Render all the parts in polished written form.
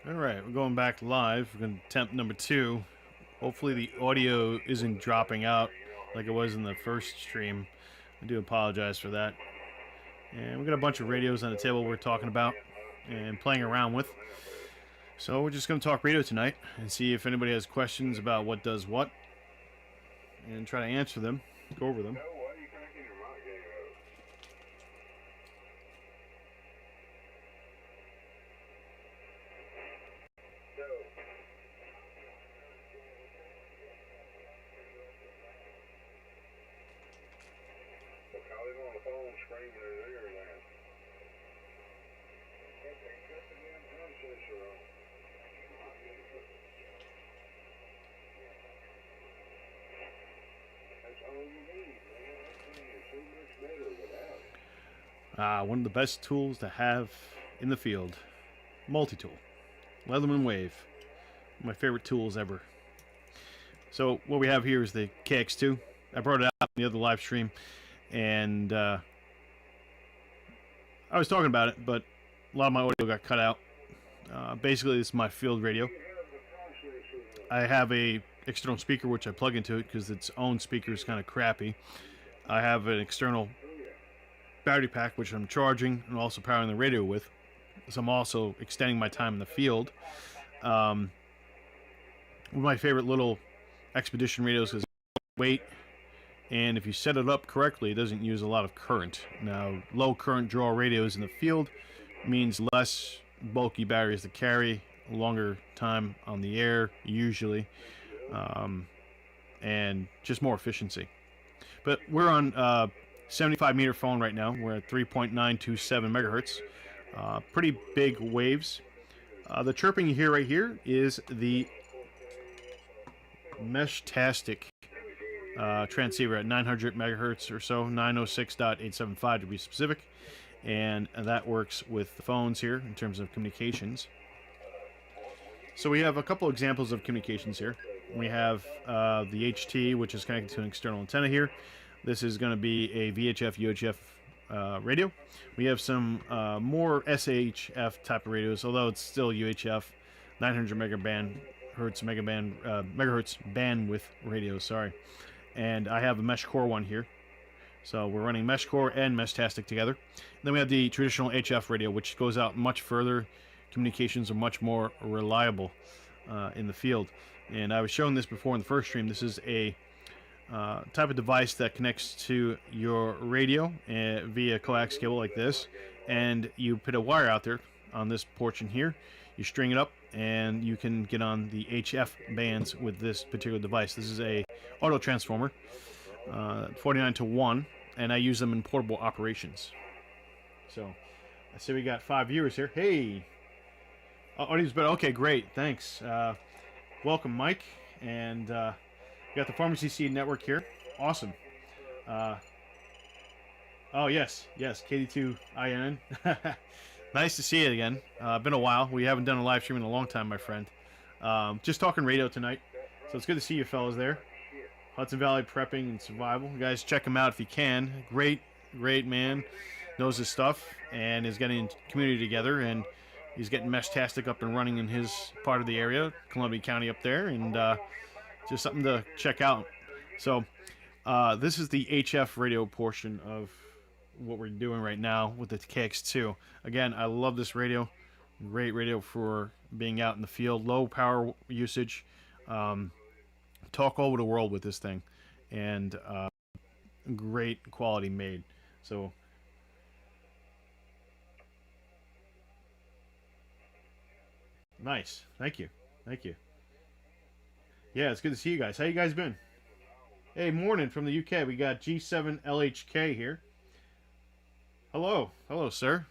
All right, we're going back live. We're going to attempt number 2. Hopefully the audio isn't dropping out like it was in the first stream. I do apologize for that. And we got a bunch of radios on the table we're talking about and playing around with. So we're just going to talk radio tonight and see if anybody has questions about what does what and try to answer them, go over them. One of the best tools to have in the field. Multi-tool. Leatherman Wave. My favorite tools ever. So what we have here is the KX2. I brought it out in the other live stream, and I was talking about it, but a lot of my audio got cut out. Basically, this is my field radio. I have a external speaker which I plug into it because its own speaker is kind of crappy. I have an external battery pack which I'm charging and also powering the radio with. So I'm also extending my time in the field. One of my favorite little expedition radios is weight, and if you set it up correctly, it doesn't use a lot of current. Now, low current draw radios in the field means less bulky batteries to carry, longer time on the air usually, and just more efficiency. But we're on 75 meter phone right now. We're at 3.927 megahertz. Pretty big waves. The chirping you hear right here is the Mesh-tastic transceiver at 900 megahertz or so, 906.875 to be specific, and that works with the phones here in terms of communications. So we have a couple examples of communications here. We have the HT, which is connected to an external antenna here. This is going to be a VHF, UHF radio. We have some more SHF type of radios, although it's still UHF, 900 megahertz bandwidth radio. Sorry, and I have a mesh core one here. So we're running mesh core and Mesh-tastic together. And then we have the traditional HF radio, which goes out much further. Communications are much more reliable in the field. And I was showing this before in the first stream. This is a type of device that connects to your radio via coax cable like this, and you put a wire out there on this portion here. You string it up, and you can get on the HF bands with this particular device. This is a auto transformer, 49 to 1, and I use them in portable operations. So I see we got 5 viewers here. Hey, audio's better. Okay, great. Thanks. Welcome, Mike, and. We got the Pharmacy Seed Network here. Awesome. Oh, yes. Yes, KD2INN. Nice to see you again. Been a while. We haven't done a live stream in a long time, my friend. Just talking radio tonight. So it's good to see you fellas there. Hudson Valley Prepping and Survival. You guys check him out if you can. Great man. Knows his stuff and is getting community together. And he's getting Mesh-tastic up and running in his part of the area, Columbia County up there. And just something to check out. So this is the HF radio portion of what we're doing right now with the KX2. Again, I love this radio. Great radio for being out in the field. Low power usage. Talk all over the world with this thing. And great quality made. So nice. Thank you. Thank you. Yeah, it's good to see you guys. How you guys been? Hey, morning from the UK. We got G7LHK here. Hello. Hello, sir.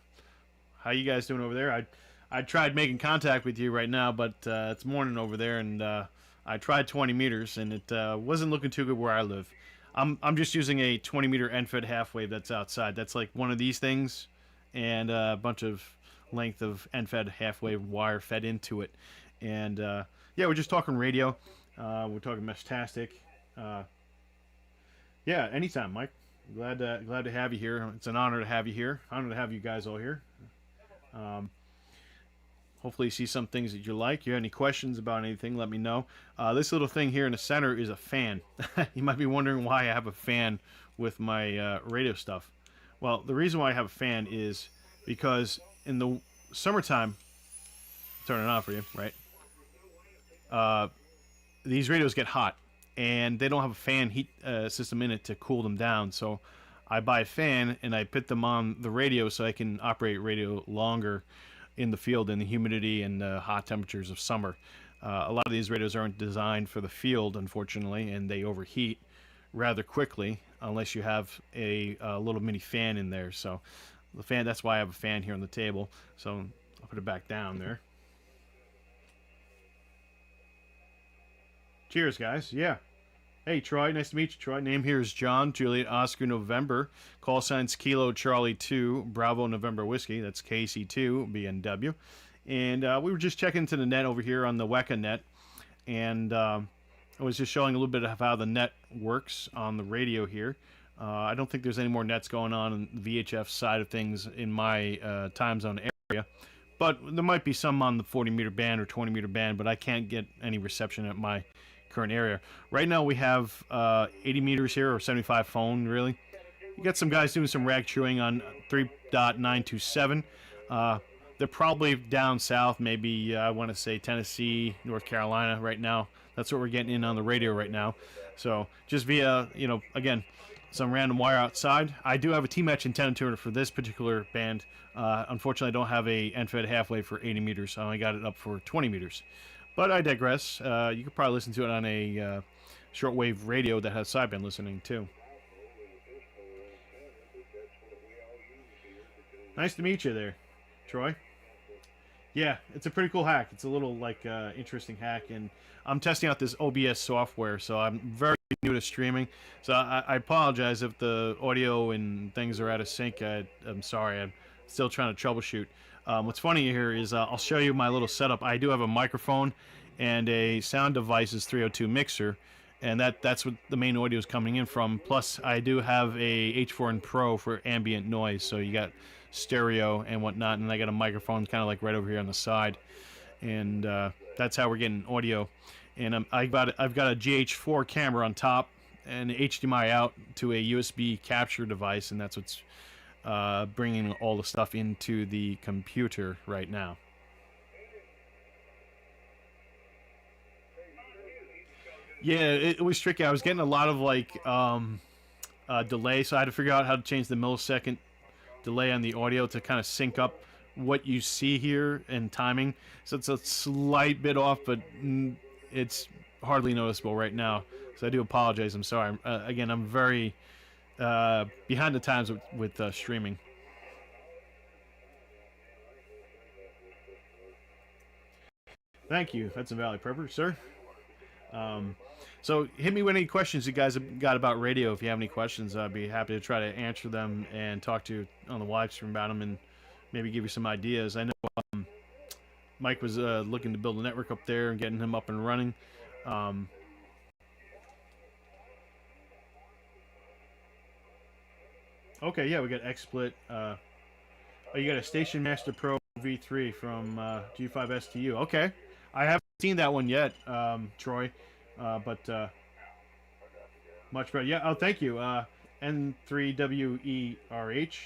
How you guys doing over there? I tried making contact with you right now, but it's morning over there, and I tried 20 meters, and it wasn't looking too good where I live. I'm just using a 20-meter end-fed half-wave that's outside. That's like one of these things, and a bunch of length of end-fed half-wave wire fed into it. And, yeah, we're just talking radio. We're talking Mesh-tastic. Yeah, anytime, Mike. Glad to have you here. It's an honor to have you here. Honor to have you guys all here. Um, Hopefully, you see some things that you like. If you have any questions about anything, let me know. This little thing here in the center is a fan. You might be wondering why I have a fan with my radio stuff. Well, the reason why I have a fan is because in the summertime, turn it on for you, right? Uh, these radios get hot, and they don't have a fan heat system in it to cool them down. So I buy a fan and I put them on the radio so I can operate radio longer in the field in the humidity and hot temperatures of summer. A lot of these radios aren't designed for the field, unfortunately, and they overheat rather quickly unless you have a little mini fan in there. So the fan, that's why I have a fan here on the table. So I'll put it back down there. Cheers, guys. Yeah. Hey, Troy. Nice to meet you, Troy. Name here is John, Juliet, Oscar, November. Call signs Kilo, Charlie 2, Bravo, November, Whiskey. That's KC2, BNW. And we were just checking into the net over here on the WECA net. And I was just showing a little bit of how the net works on the radio here. I don't think there's any more nets going on the VHF side of things in my time zone area. But there might be some on the 40-meter band or 20-meter band, but I can't get any reception at my current area. Right now we have 80 meters here, or 75 phone, really. You got some guys doing some rag chewing on 3.927. They're probably down south, maybe I want to say Tennessee, North Carolina right now. That's what we're getting in on the radio right now. So just via, again, some random wire outside. I do have a T-match antenna tuner for this particular band. Unfortunately, I don't have a end-fed half-wave for 80 meters. I only got it up for 20 meters. But I digress. You could probably listen to it on a shortwave radio that has sideband listening, too. Nice to meet you there, Troy. Yeah, it's a pretty cool hack. It's a little, interesting hack. And I'm testing out this OBS software, so I'm very new to streaming. So I apologize if the audio and things are out of sync. I'm sorry. I'm still trying to troubleshoot. What's funny here is I'll show you my little setup. I do have a microphone and a Sound Devices 302 mixer, and that's what the main audio is coming in from. Plus, I do have a H4n Pro for ambient noise, so you got stereo and whatnot, and I got a microphone kind of like right over here on the side, and that's how we're getting audio. And I've got a GH4 camera on top and HDMI out to a USB capture device, and that's what's bringing all the stuff into the computer right now. Yeah, it was tricky. I was getting a lot of delay, so I had to figure out how to change the millisecond delay on the audio to kind of sync up what you see here and timing. So it's a slight bit off, but it's hardly noticeable right now. So I do apologize. I'm sorry. Again, I'm very behind the times with streaming. Thank you. That's a Valley Prepper, sir. So hit me with any questions you guys have got about radio. If you have any questions, I'd be happy to try to answer them and talk to you on the live stream about them and maybe give you some ideas. I know Mike was looking to build a network up there and getting him up and running. Okay, yeah, we got XSplit. Oh, you got a Station Master Pro V3 from G5STU. Okay, I haven't seen that one yet, Troy, but much better. Yeah, oh, thank you. N3WERH.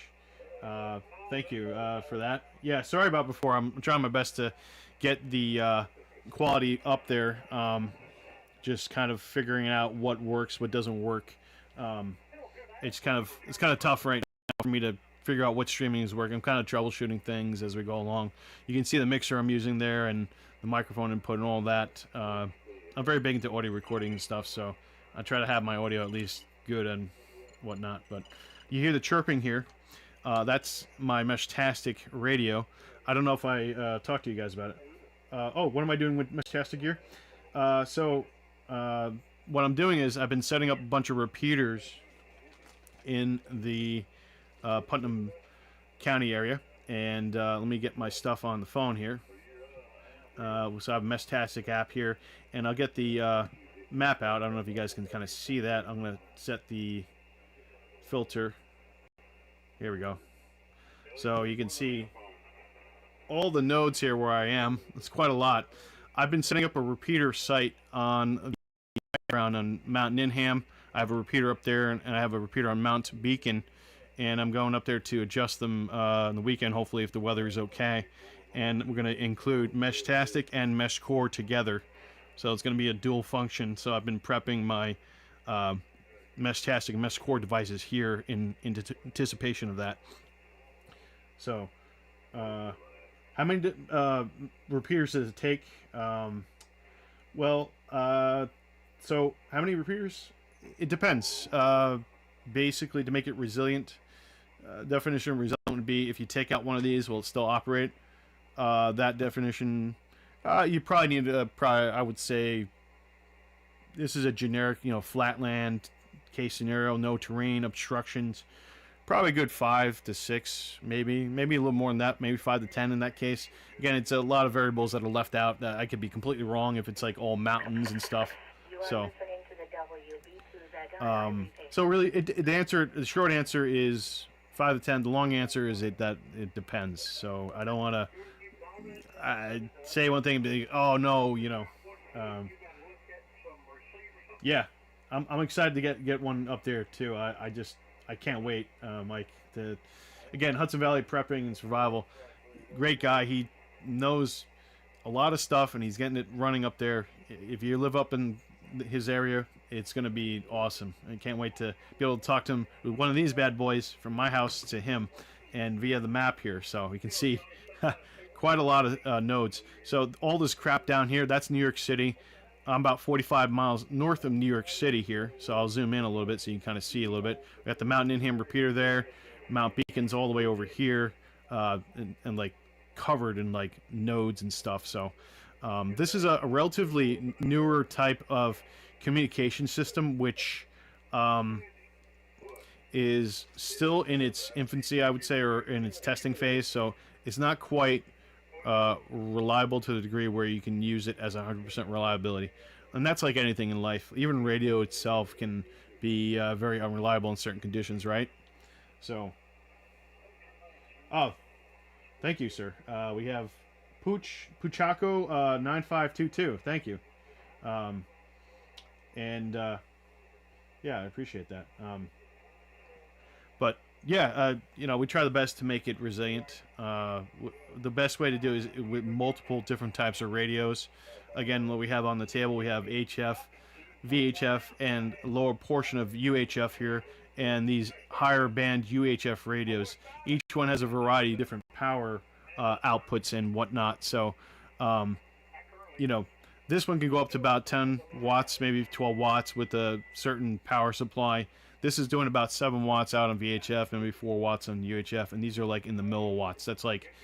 Thank you for that. Yeah, sorry about before. I'm trying my best to get the quality up there. Just kind of figuring out what works, what doesn't work. It's kind of tough right now for me to figure out what streaming is working. I'm kind of troubleshooting things as we go along. You can see the mixer I'm using there and the microphone input and all that. I'm very big into audio recording and stuff, so I try to have my audio at least good and whatnot. But you hear the chirping here. That's my Meshtastic radio. I don't know if I talked to you guys about it. Oh, what am I doing with Meshtastic here? What I'm doing is I've been setting up a bunch of repeaters in the Putnam County area, and let me get my stuff on the phone here. So I have a Meshtastic app here, and I'll get the map out. I don't know if you guys can kind of see that. I'm going to set the filter. Here we go. So you can see all the nodes here where I am. It's quite a lot. I've been setting up a repeater site on the background on Mount Ninham. I have a repeater up there, and I have a repeater on Mount Beacon, and I'm going up there to adjust them on the weekend, hopefully, if the weather is okay. And we're going to include Meshtastic and Mesh Core together. So it's going to be a dual function. So I've been prepping my Meshtastic and Mesh Core devices here in anticipation of that. So, how many repeaters does it take? So how many repeaters? It depends. Basically, to make it resilient, definition of resilient would be if you take out one of these, will it still operate? That definition, you probably need to, I would say, this is a generic, flatland case scenario, no terrain, obstructions. Probably a good 5 to 6, maybe a little more than that, maybe 5 to 10 in that case. Again, it's a lot of variables that are left out. That I could be completely wrong if it's like all mountains and stuff. So, really, the short answer is 5 to 10. The long answer is that it depends. So I don't want to say one thing and be, oh no, yeah, I'm excited to get one up there too. I can't wait, Mike. Again, Hudson Valley Prepping and Survival, great guy. He knows a lot of stuff, and he's getting it running up there. If you live up in his area, it's going to be awesome. I can't wait to be able to talk to him with one of these bad boys from my house to him, and via the map here, so we can see quite a lot of nodes. So all this crap down here, that's New York City. I'm about 45 miles north of New York City here, so I'll zoom in a little bit so you can kind of see a little bit. We got the Mount Ninham repeater there, Mount Beacon's all the way over here, and like covered in like nodes and stuff. So this is a relatively newer type of communication system, which is still in its infancy, I would say, or in its testing phase. So it's not quite reliable to the degree where you can use it as 100% reliability. And that's like anything in life. Even radio itself can be very unreliable in certain conditions, right? So, oh, thank you, sir. We have Puchaco 9522. Thank you. Yeah, I appreciate that. But yeah, we try the best to make it resilient. The best way to do it is with multiple different types of radios. Again, what we have on the table, we have HF, VHF, and a lower portion of UHF here, and these higher band UHF radios. Each one has a variety of different power outputs and whatnot. So, this one can go up to about 10 watts, maybe 12 watts with a certain power supply. This is doing about 7 watts out on VHF, maybe 4 watts on UHF, and these are like in the milliwatts. That's like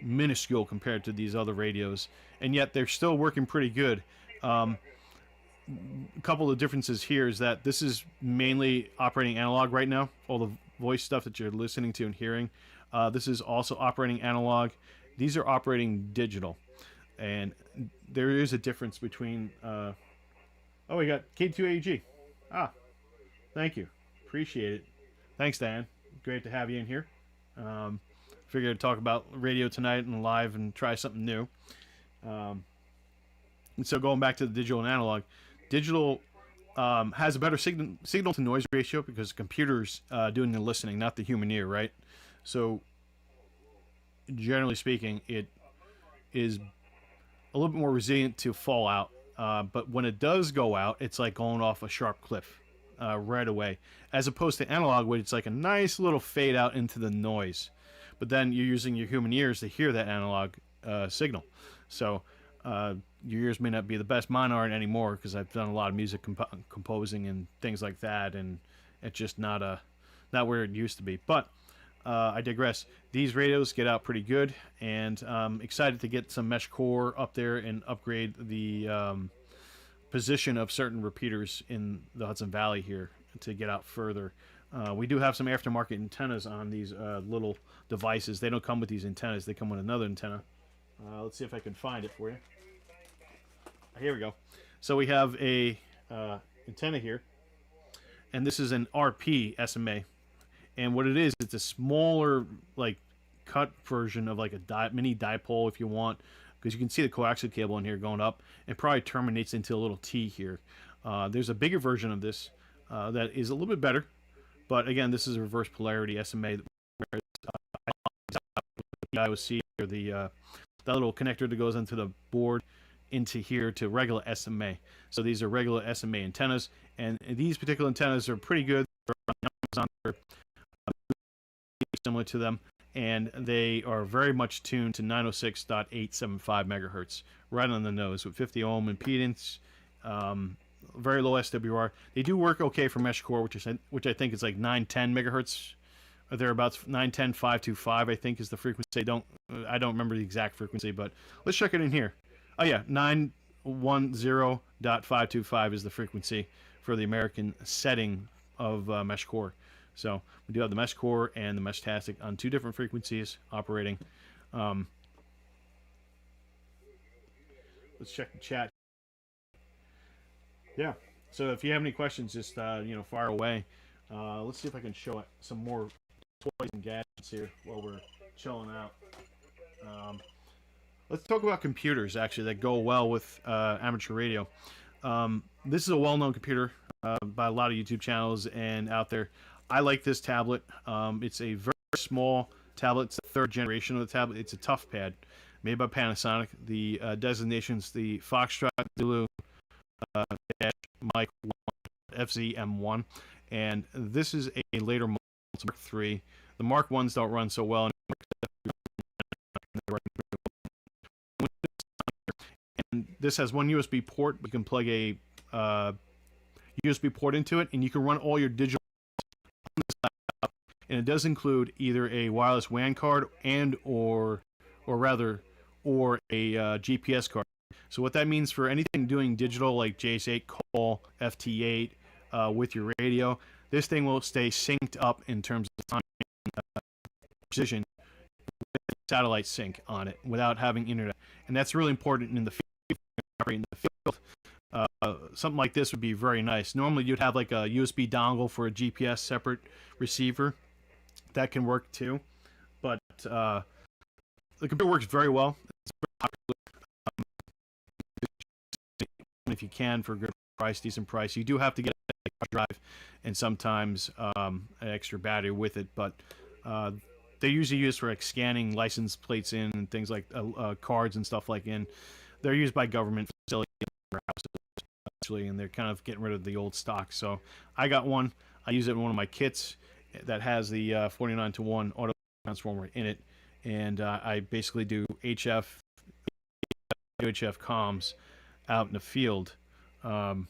minuscule compared to these other radios, and yet they're still working pretty good. A couple of differences here is that this is mainly operating analog right now, all the voice stuff that you're listening to and hearing. This is also operating analog. These are operating digital, and there is a difference between... oh, we got K2AG. Thank you. Appreciate it. Thanks, Dan. Great to have you in here. Figured to talk about radio tonight and live and try something new. And so going back to the digital and analog, digital has a better signal to noise ratio because the computer's doing the listening, not the human ear, right? So generally speaking, it is a little bit more resilient to fall out. But when it does go out, it's like going off a sharp cliff. Right away, as opposed to analog, where it's like a nice little fade out into the noise, but then you're using your human ears to hear that analog signal. So your ears may not be the best. Mine aren't anymore because I've done a lot of music composing and things like that, and it's just not where it used to be. But I digress. These radios get out pretty good, and I'm excited to get some mesh core up there and upgrade the position of certain repeaters in the Hudson Valley here to get out further. We do have some aftermarket antennas on these little devices. They don't come with these antennas. They come with another antenna. Let's see if I can find it for you. Here we go. So we have a antenna here, and this is an RP SMA. And what it is, it's a smaller, like, cut version of like a mini dipole, if you want, because you can see the coaxial cable in here going up, and probably terminates into a little T here. There's a bigger version of this that is a little bit better, but again, this is a reverse polarity SMA. Whereas, the IOC, or that little connector that goes into the board into here to regular SMA. So these are regular SMA antennas, and these particular antennas are pretty good. They're similar to them, and they are very much tuned to 906.875 megahertz, right on the nose with 50 ohm impedance, very low SWR. They do work okay for mesh core, which I think is like 910 megahertz or thereabouts. 910.525 I think is the frequency. I don't remember the exact frequency, but let's check it in here. Oh yeah, 910.525 is the frequency for the American setting of mesh core. So we do have the mesh core and the Meshtastic on two different frequencies operating. Let's check the chat. Yeah. So if you have any questions, just fire away. Let's see if I can show some more toys and gadgets here while we're chilling out. Let's talk about computers actually that go well with amateur radio. This is a well-known computer by a lot of YouTube channels and out there. I like this tablet. It's a very small tablet. It's the third generation of the tablet. It's a ToughPad made by Panasonic. The designation's the Foxtrot Zulu Mike FZM1, and this is a later model. It's Mark III. The Mark 1s don't run so well. And this has one USB port. You can plug a USB port into it, and you can run all your digital. And it does include either a wireless WAN card or a GPS card. So what that means for anything doing digital like JS8 call, FT8 with your radio, this thing will stay synced up in terms of time and precision with satellite sync on it without having internet. And that's really important in the field. Something like this would be very nice. Normally you'd have like a USB dongle for a GPS separate receiver. That can work too, but the computer works very well. It's very popular. If you can, for a good price, decent price, you do have to get a drive and sometimes an extra battery with it. But they're usually used for like scanning license plates in and things like cards and stuff like in. They're used by government facilities actually, and they're kind of getting rid of the old stock. So I got one. I use it in one of my kits that has the 49-to-1 auto transformer in it, and I basically do HF comms out in the field. So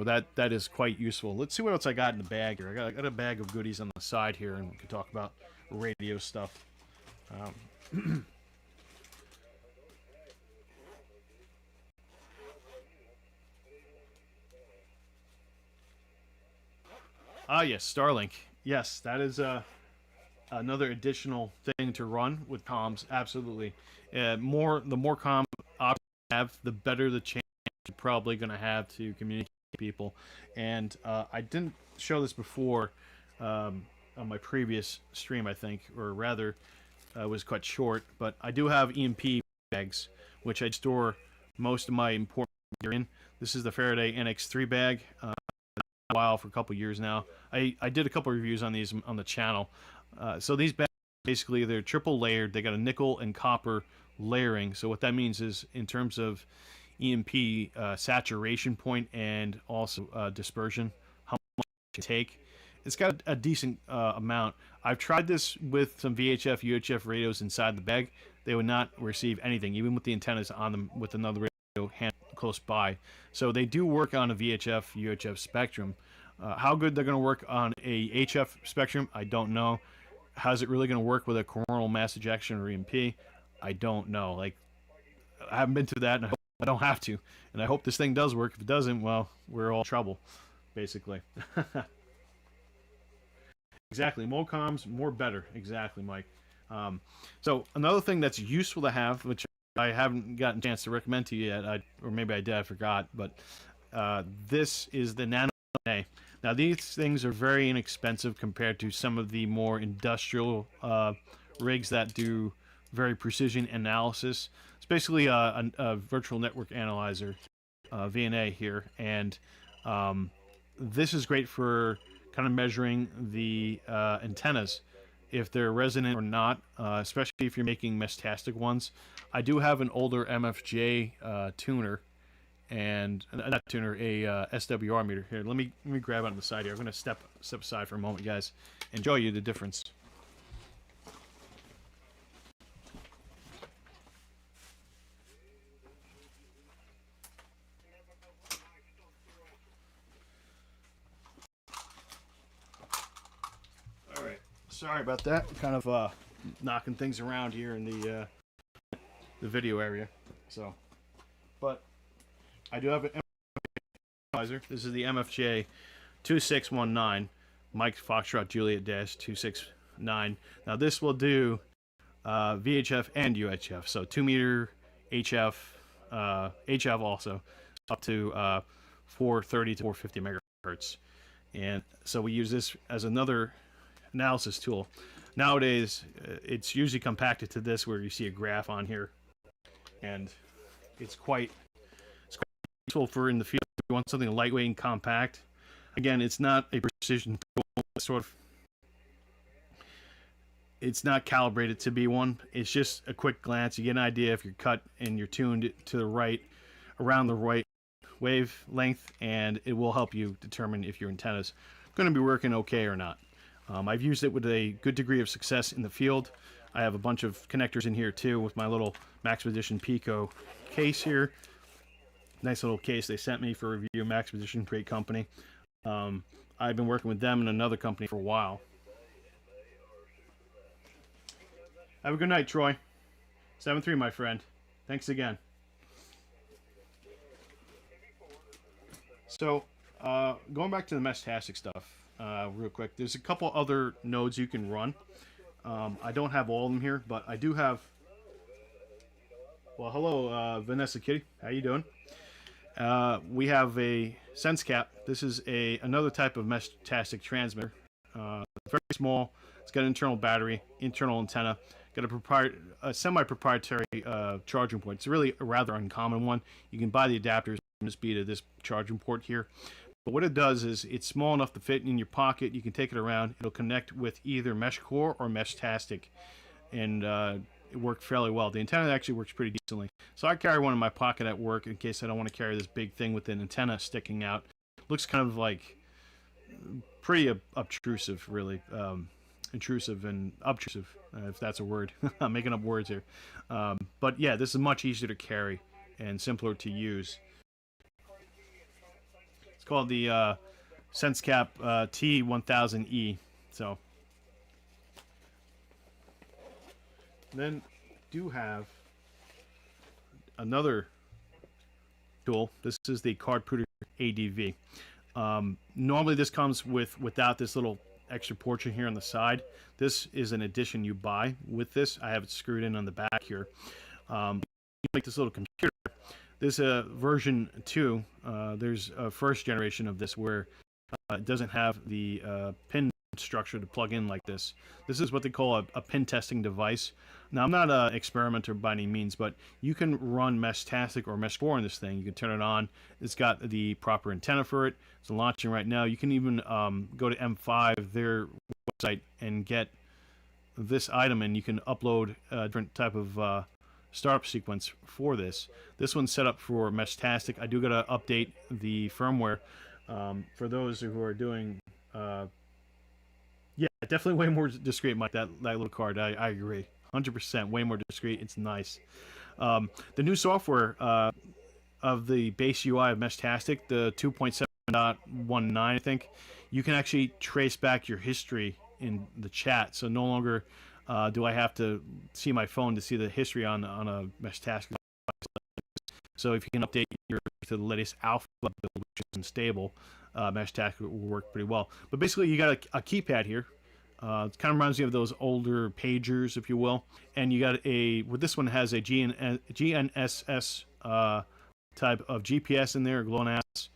that is quite useful. Let's see what else I got in the bag here. I got a bag of goodies on the side here, and we can talk about radio stuff. Yes, Starlink. Yes, that is another additional thing to run with comms. Absolutely. The more comm options you have, the better the chance you're probably going to have to communicate with people. And I didn't show this before on my previous stream, I think, or rather, it was cut short. But I do have EMP bags, which I store most of my important gear in. This is the Faraday NX3 bag. While for a couple years now. I did a couple reviews on these on the channel. So these bags, basically, they're triple layered. They got a nickel and copper layering. So what that means is, in terms of EMP saturation point and also dispersion, how much you take, it's got a decent amount. I've tried this with some VHF, UHF radios inside the bag. They would not receive anything, even with the antennas on them with another radio hand close by. So they do work on a VHF, UHF spectrum. How good they're going to work on a HF spectrum, I don't know. How's it really going to work with a coronal mass ejection or EMP? I don't know. Like, I haven't been to that, and I don't have to. And I hope this thing does work. If it doesn't, well, we're all in trouble, basically. Exactly. More comms, more better. Exactly, Mike. So another thing that's useful to have, which I haven't gotten a chance to recommend to you yet, or maybe I did, I forgot, but this is the Nano A. Now these things are very inexpensive compared to some of the more industrial rigs that do very precision analysis. It's basically a virtual network analyzer, VNA here, and this is great for kind of measuring the antennas, if they're resonant or not, especially if you're making mestastic ones. I do have an older MFJ tuner, and not tuner, a SWR meter. Here, let me grab it on the side here. I'm going to step aside for a moment, guys, and show you the difference. All right, sorry about that. Kind of knocking things around here in the video area. So, but I do have an analyzer. This is the MFJ 2619, Mike Foxtrot Juliet dash 269. Now this will do VHF and UHF, so 2-meter HF, HF also, up to 430 to 450 megahertz. And so we use this as another analysis tool. Nowadays, it's usually compacted to this, where you see a graph on here, and it's quite useful for in the field. If you want something lightweight and compact. Again, it's not a precision tool, sort of. It's not calibrated to be one. It's just a quick glance. You get an idea if you're cut and you're tuned to the right, around the right wavelength, and it will help you determine if your antenna's going to be working okay or not. I've used it with a good degree of success in the field. I have a bunch of connectors in here too with my little Maxpedition Pico case here. Nice little case they sent me for review. Maxpedition, great company. I've been working with them and another company for a while. Have a good night, Troy. 7-3, my friend. Thanks again. So, going back to the mestastic stuff real quick. There's a couple other nodes you can run. I don't have all of them here, but I do have... Well, hello, Vanessa Kitty. How you doing? We have a sense cap. This is another type of mestastic transmitter. Very small. It's got an internal battery, internal antenna. Got a semi-proprietary charging port. It's really a rather uncommon one. You can buy the adapters from this to this charging port here. But what it does is it's small enough to fit in your pocket. You can take it around. It'll connect with either mesh core or mestastic, and it worked fairly well. The antenna actually works pretty decently. So I carry one in my pocket at work in case I don't want to carry this big thing with an antenna sticking out. Looks kind of like pretty obtrusive, really. Intrusive and obtrusive, if that's a word. I'm making up words here. But yeah, this is much easier to carry and simpler to use. It's called the SenseCap T1000E. So then do have another tool. This is the Card Pruder ADV. Normally this comes without this little extra portion here on the side. This is an addition you buy with this. I have it screwed in on the back here. You make this little computer. This version 2. There's a first generation of this where it doesn't have the pin structure to plug in like this. This is what they call a pin testing device. Now, I'm not an experimenter by any means, but you can run Mestastic or Mesh 4 on this thing. You can turn it on. It's got the proper antenna for it. It's launching right now. You can even go to M5, their website, and get this item, and you can upload a different type of startup sequence for this. This one's set up for Mestastic. I do got to update the firmware for those who are doing... yeah, definitely way more discreet, Mike, that little card. I agree. 100%, way more discreet. It's nice. The new software of the base UI of Mestastic, the 2.7.19, I think, you can actually trace back your history in the chat. So no longer do I have to see my phone to see the history on a Mestastic. So if you can update to the latest alpha build, which is unstable, Mestastic will work pretty well. But basically, you got a keypad here. It kind of reminds me of those older pagers, if you will. And you got this one has a GNSS type of GPS in there, GLONASS.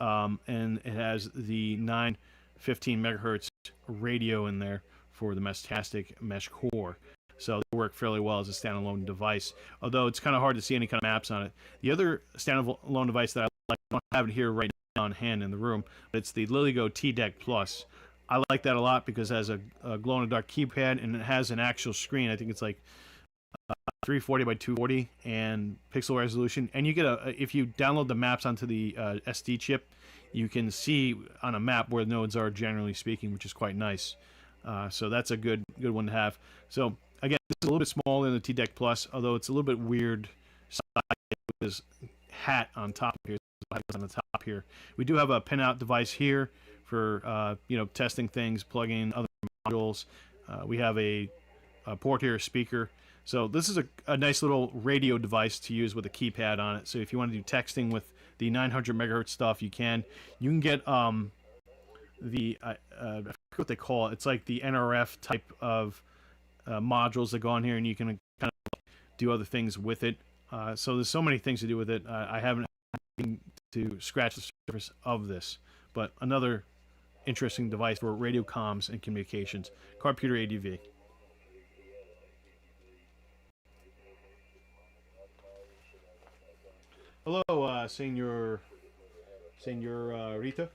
and it has the 915 megahertz radio in there for the Meshtastic Mesh Core. So they work fairly well as a standalone device, although it's kind of hard to see any kind of maps on it. The other standalone device that I like, I don't have it here right now on hand in the room, but it's the LilyGo T-Deck Plus. I like that a lot because it has a glow-in-the-dark keypad, and it has an actual screen. I think it's like 340 by 240 and pixel resolution. And you get if you download the maps onto the SD chip, you can see on a map where nodes are, generally speaking, which is quite nice. So that's a good one to have. So again, it's a little bit smaller than the T-Deck Plus, although it's a little bit weird with this hat on top here. On the top here, we do have a pinout device here for testing things, plugging in other modules. We have a port here, speaker. So this is a nice little radio device to use with a keypad on it. So if you want to do texting with the 900 megahertz stuff, you can. You can get I forget what they call it. It's like the NRF type of modules that go on here, and you can kind of do other things with it. So there's so many things to do with it. I haven't been to scratch the surface of this, but another interesting device for radio comms and communications. Computer ADV. Hello, Senor Rita.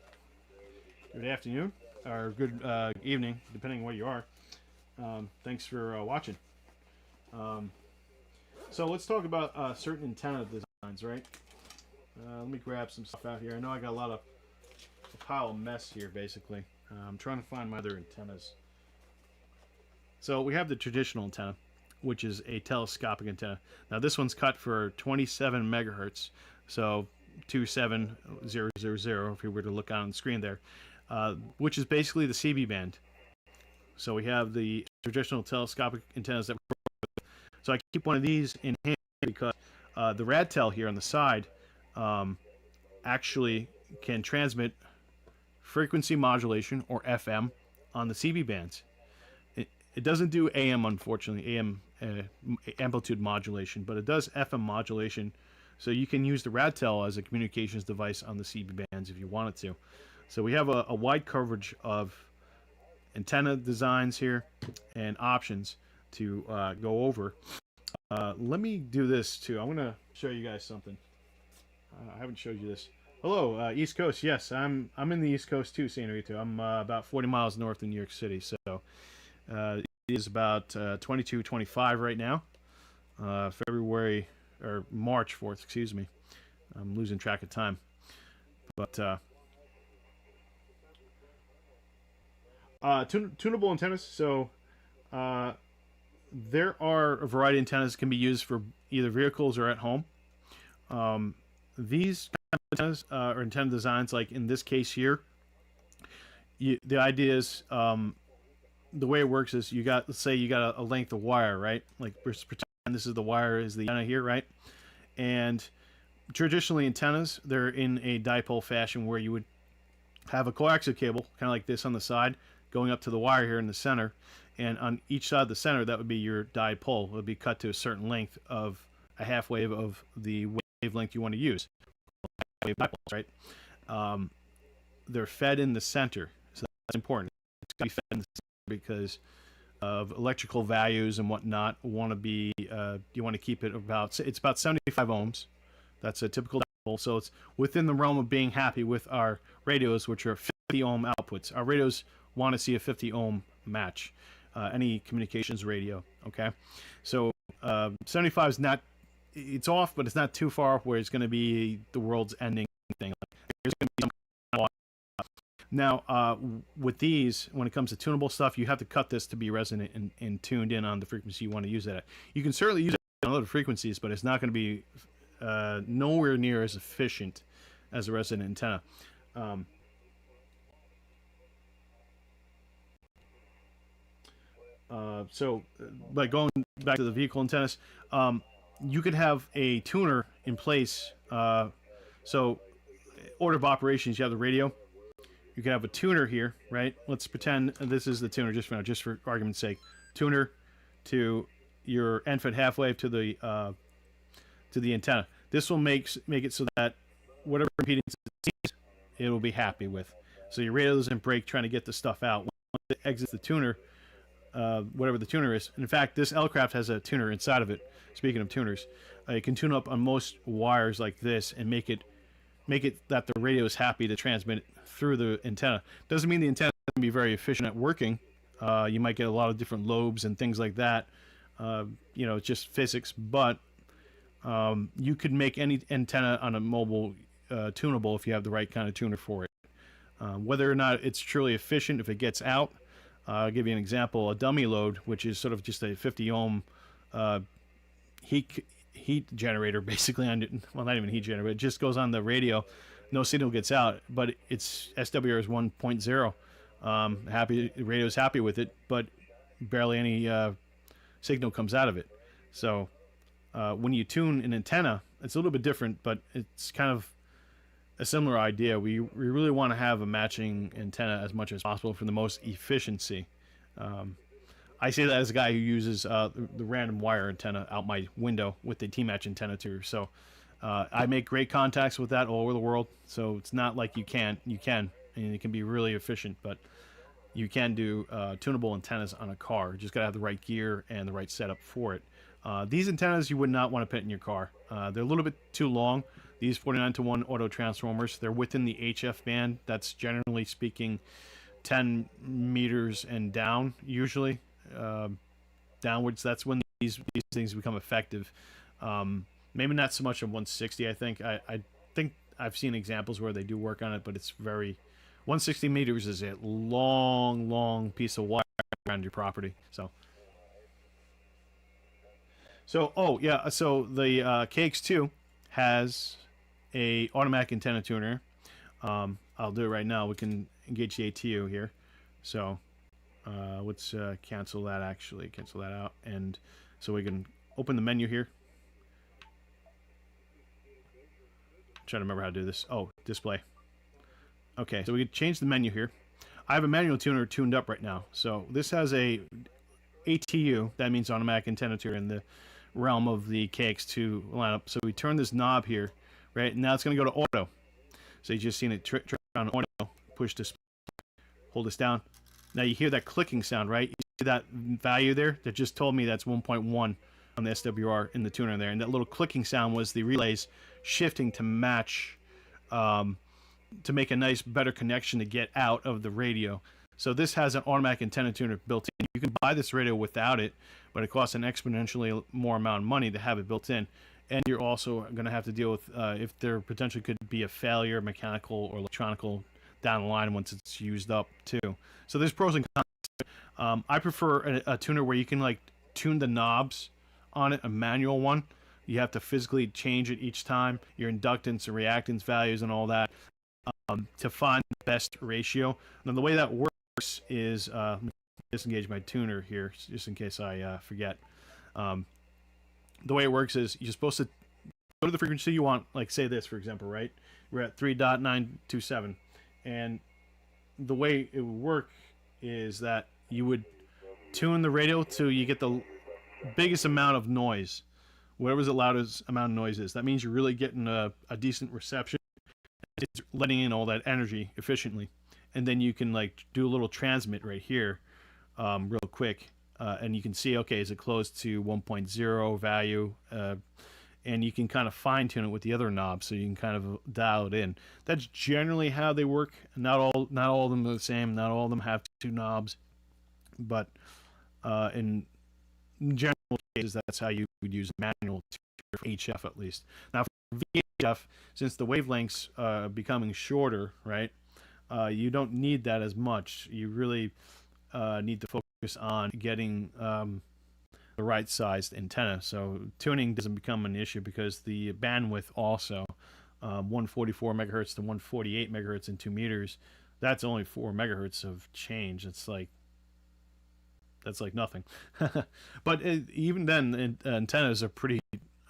Good afternoon, or good evening, depending where you are. Thanks for watching. So let's talk about certain antenna designs, right? Let me grab some stuff out here. I know I got a pile of mess here, basically. I'm trying to find my other antennas. So we have the traditional antenna, which is a telescopic antenna. Now this one's cut for 27 megahertz, so 27000 if you were to look on the screen there, which is basically the CB band. So we have the traditional telescopic antennas that we work with. So I keep one of these in hand because the RadTel here on the side actually can transmit frequency modulation, or FM, on the CB bands. It doesn't do AM, unfortunately, AM amplitude modulation, but it does FM modulation. So you can use the RadTel as a communications device on the CB bands if you wanted to. So we have a wide coverage of antenna designs here and options to go over. Let me do this too. I'm going to show you guys something. I haven't showed you this. Hello, East Coast. Yes, I'm in the East Coast too, San Rito. I'm about 40 miles north of New York City. So it is about 22:25 right now. February or March 4th, excuse me. I'm losing track of time. But tunable antennas. So there are a variety of antennas that can be used for either vehicles or at home. These antennas or antenna designs, like in this case here, the idea is the way it works is let's say you got a length of wire, right? Like pretend this is the wire, is the antenna here, right? And traditionally antennas, they're in a dipole fashion where you would have a coaxial cable, kind of like this on the side, going up to the wire here in the center, and on each side of the center, that would be your dipole. It would be cut to a certain length of a half wave of the wavelength you want to use. Wave dipoles, right? They're fed in the center, so that's important. It's got to be fed in the center because of electrical values and whatnot. You want to keep it it's about 75 ohms. That's a typical dipole, so it's within the realm of being happy with our radios, which are 50 ohm outputs. Our radios want to see a 50 ohm match, any communications radio. Okay, so 75 is not, it's off, but it's not too far off where it's going to be the world's ending thing. There's going to be some kind of now, with these, when it comes to tunable stuff, you have to cut this to be resonant and tuned in on the frequency you want to use it at. You can certainly use it on other frequencies, but it's not going to be nowhere near as efficient as a resonant antenna. So, by going back to the vehicle antennas, you could have a tuner in place. So, order of operations, you have the radio. You can have a tuner here, right? Let's pretend this is the tuner just for argument's sake. Tuner to your end-fed half wave to the antenna. This will make it so that whatever impedance it sees, it'll be happy with. So your radio doesn't break trying to get the stuff out. Once it exits the tuner, whatever the tuner is. And in fact, this L-Craft has a tuner inside of it. Speaking of tuners, you can tune up on most wires like this and make it that the radio is happy to transmit through the antenna. Doesn't mean the antenna can be very efficient at working. You might get a lot of different lobes and things like that. It's just physics. But you could make any antenna on a mobile tunable if you have the right kind of tuner for it. Whether or not it's truly efficient, if it gets out, I'll give you an example. A dummy load, which is sort of just a 50 ohm heat generator, basically. Well, not even heat generator. It just goes on the radio. No signal gets out, but it's SWR is 1.0. The radio's happy with it, but barely any signal comes out of it. So when you tune an antenna, it's a little bit different, but it's kind of a similar idea. We really want to have a matching antenna as much as possible for the most efficiency. I say that as a guy who uses the random wire antenna out my window with the T-Match antenna too. So I make great contacts with that all over the world. So it's not like you can, and it can be really efficient, but you can do tunable antennas on a car. You just got to have the right gear and the right setup for it. These antennas you would not want to put in your car. They're a little bit too long. These 49-to-1 auto transformers, they're within the HF band. That's generally speaking 10 meters and down, usually. Downwards, that's when these things become effective. Maybe not so much on 160, I think. I think I've seen examples where they do work on it, but it's very... 160 meters is a long piece of wire around your property. So oh yeah, so the KX2 has a automatic antenna tuner. I'll do it right now. We can engage the ATU here. So let's cancel that, actually. Cancel that out. And so we can open the menu here. I'm trying to remember how to do this. Oh, display. Okay, so we can change the menu here. I have a manual tuner tuned up right now. So this has a ATU, that means automatic antenna tuner, in the realm of the KX2 lineup. So we turn this knob here, right? Now it's going to go to auto. So you just seen it turn on auto, push this, hold this down. Now you hear that clicking sound, right? You see that value there? That just told me that's 1.1 on the SWR in the tuner there. And that little clicking sound was the relays shifting to match, to make a nice, better connection to get out of the radio. So this has an automatic antenna tuner built in. You can buy this radio without it, but it costs an exponentially more amount of money to have it built in. And you're also going to have to deal with if there potentially could be a failure, mechanical or electronical, down the line once it's used up too. So there's pros and cons. I prefer a tuner where you can like tune the knobs on it, a manual one. You have to physically change it each time, your inductance and reactance values and all that, to find the best ratio. Now the way that works is, let me disengage my tuner here just in case I forget. The way it works is you're supposed to go to the frequency you want, like say this, for example, right? We're at 3.927. And the way it would work is that you would tune the radio till you get the biggest amount of noise, whatever the loudest amount of noise is. That means you're really getting a decent reception. It's letting in all that energy efficiently. And then you can like do a little transmit right here real quick. And you can see, okay, is it close to 1.0 value? And you can kind of fine tune it with the other knobs, so you can kind of dial it in. That's generally how they work. Not all of them are the same. Not all of them have two knobs, but in general cases, that's how you would use a manual tuner for HF at least. Now for VHF, since the wavelengths are becoming shorter, right? You don't need that as much. You really need to focus on getting the right sized antenna. So tuning doesn't become an issue because the bandwidth also, 144 megahertz to 148 megahertz in 2 meters, that's only 4 megahertz of change. That's like nothing. But even then, antennas are pretty,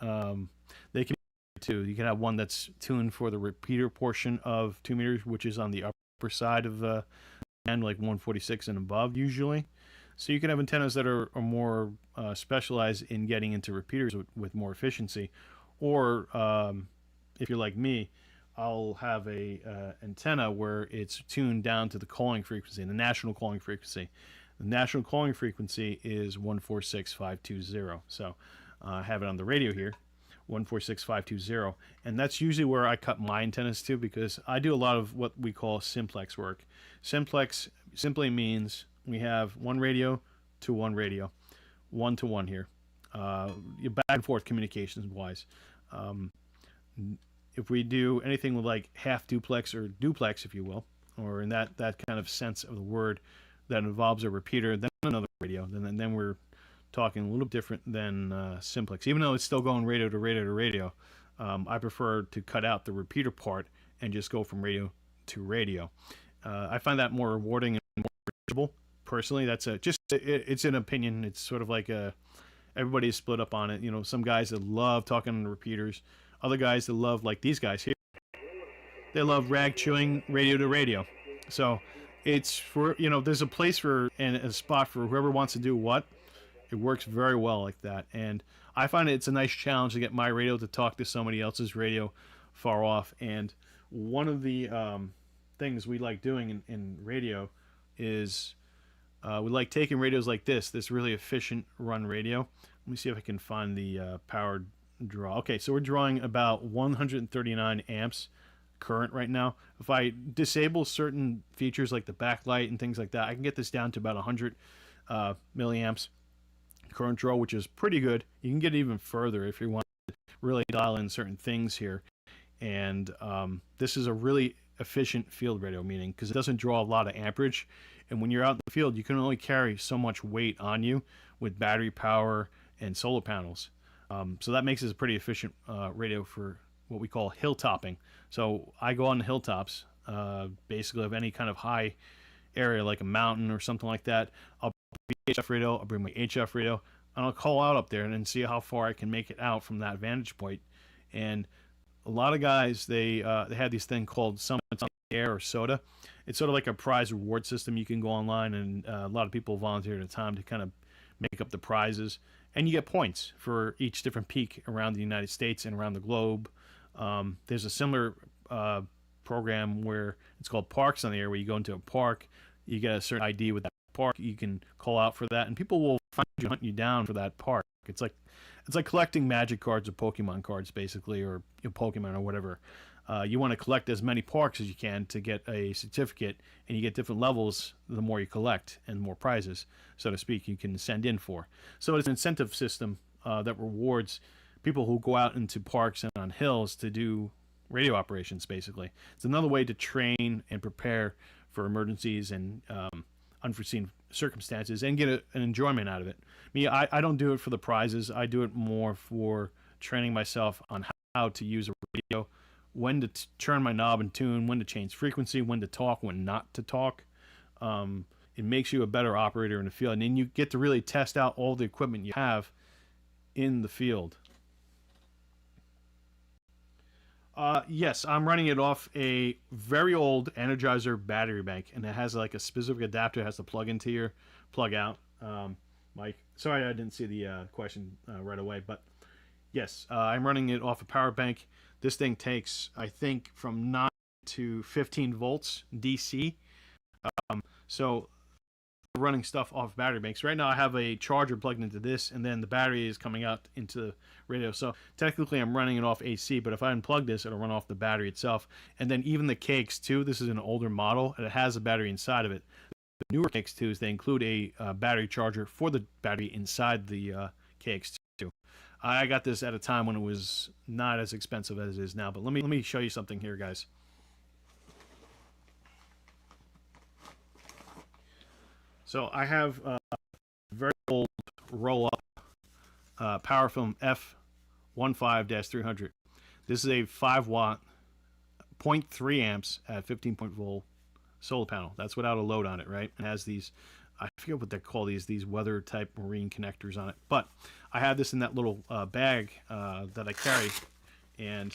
they can be too. You can have one that's tuned for the repeater portion of 2 meters, which is on the upper side of the band, like 146 and above usually. So you can have antennas that are more specialized in getting into repeaters with more efficiency. Or if you're like me, I'll have a antenna where it's tuned down to the calling frequency, the national calling frequency. The national calling frequency is 146,520. So I have it on the radio here, 146,520, and that's usually where I cut my antennas to, because I do a lot of what we call simplex work. Simplex simply means we have one radio to one radio, one to one here, back and forth communications wise. Um, if we do anything with like half duplex or duplex, if you will, or in that kind of sense of the word, that involves a repeater, then another radio, then we're talking a little different than simplex. Even though it's still going radio to radio to radio, I prefer to cut out the repeater part and just go from radio to radio. I find that more rewarding and more predictable. Personally, that's it's an opinion. It's sort of like everybody's split up on it. You know, some guys that love talking on the repeaters, other guys that love, like these guys here, they love rag chewing radio to radio. So it's for, you know, there's a place for and a spot for whoever wants to do what. It works very well like that, and I find it's a nice challenge to get my radio to talk to somebody else's radio far off. And one of the things we like doing in radio is we like taking radios like this really efficient run radio. Let me see if I can find the power draw. Okay, so we're drawing about 139 amps current right now. If I disable certain features like the backlight and things like that, I can get this down to about 100 milliamps current draw, which is pretty good. You can get even further if you want to really dial in certain things here. And this is a really efficient field radio, meaning because it doesn't draw a lot of amperage, and when you're out in the field you can only carry so much weight on you with battery power and solar panels. So that makes it a pretty efficient radio for what we call hilltopping. So I go on the hilltops, basically of any kind of high area like a mountain or something like that. I'll bring HF radio, I'll bring my HF radio, and I'll call out up there and then see how far I can make it out from that vantage point. And a lot of guys, they have these thing called Summits on the Air or SOTA. It's sort of like a prize reward system. You can go online, and a lot of people volunteer at a time to kind of make up the prizes, and you get points for each different peak around the United States and around the globe. There's a similar program where it's called Parks on the Air, where you go into a park, you get a certain ID with that park, you can call out for that, and people will find you, hunt you down for that park. It's like collecting magic cards or Pokemon cards, basically, or Pokemon or whatever. You want to collect as many parks as you can to get a certificate, and you get different levels the more you collect, and more prizes, so to speak, you can send in for. So it's an incentive system that rewards people who go out into parks and on hills to do radio operations, basically. It's another way to train and prepare for emergencies and unforeseen circumstances and get an enjoyment out of it. Me, I don't do it for the prizes. I do it more for training myself on how to use a radio, when to turn my knob and tune, when to change frequency, when to talk, when not to talk. It makes you a better operator in the field, and then you get to really test out all the equipment you have in the field. Yes, I'm running it off a very old Energizer battery bank, and it has like a specific adapter. It has to plug into your plug out. Mike, sorry I didn't see the question right away, but yes, I'm running it off a power bank. This thing takes, I think, from 9 to 15 volts DC. So running stuff off battery banks. Right now I have a charger plugged into this, and then the battery is coming out into the radio. So technically I'm running it off AC, but if I unplug this, it'll run off the battery itself. And then even the KX2, this is an older model, and it has a battery inside of it. The newer KX2s, they include a battery charger for the battery inside the KX2. I got this at a time when it was not as expensive as it is now, but let me show you something here, guys. So I have a very old roll-up PowerFilm F15-300. This is a 5-watt, 0.3 amps at 15-volt solar panel. That's without a load on it, right? It has these, I forget what they call these weather-type marine connectors on it. But I have this in that little bag that I carry, and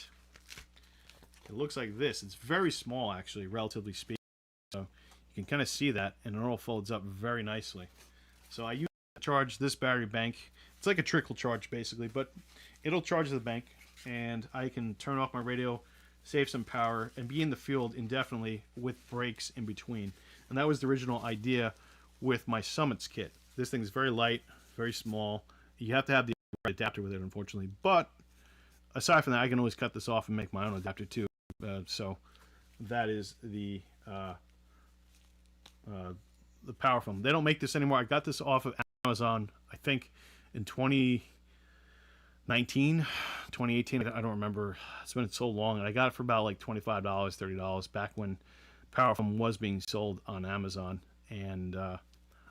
it looks like this. It's very small, actually, relatively speaking. So you can kind of see that, and it all folds up very nicely. So I use to charge this battery bank. It's like a trickle charge, basically, but it'll charge the bank, and I can turn off my radio save some power, and be in the field indefinitely with breaks in between. And that was the original idea with my Summits kit. This thing's very light, very small. You have to have the adapter with it, unfortunately. But aside from that, I can always cut this off and make my own adapter too. So that is the power film. They don't make this anymore. I got this off of Amazon, I think, in 2019, 2018. I don't remember. It's been so long, and I got it for about like $25, $30 back when power film was being sold on Amazon. And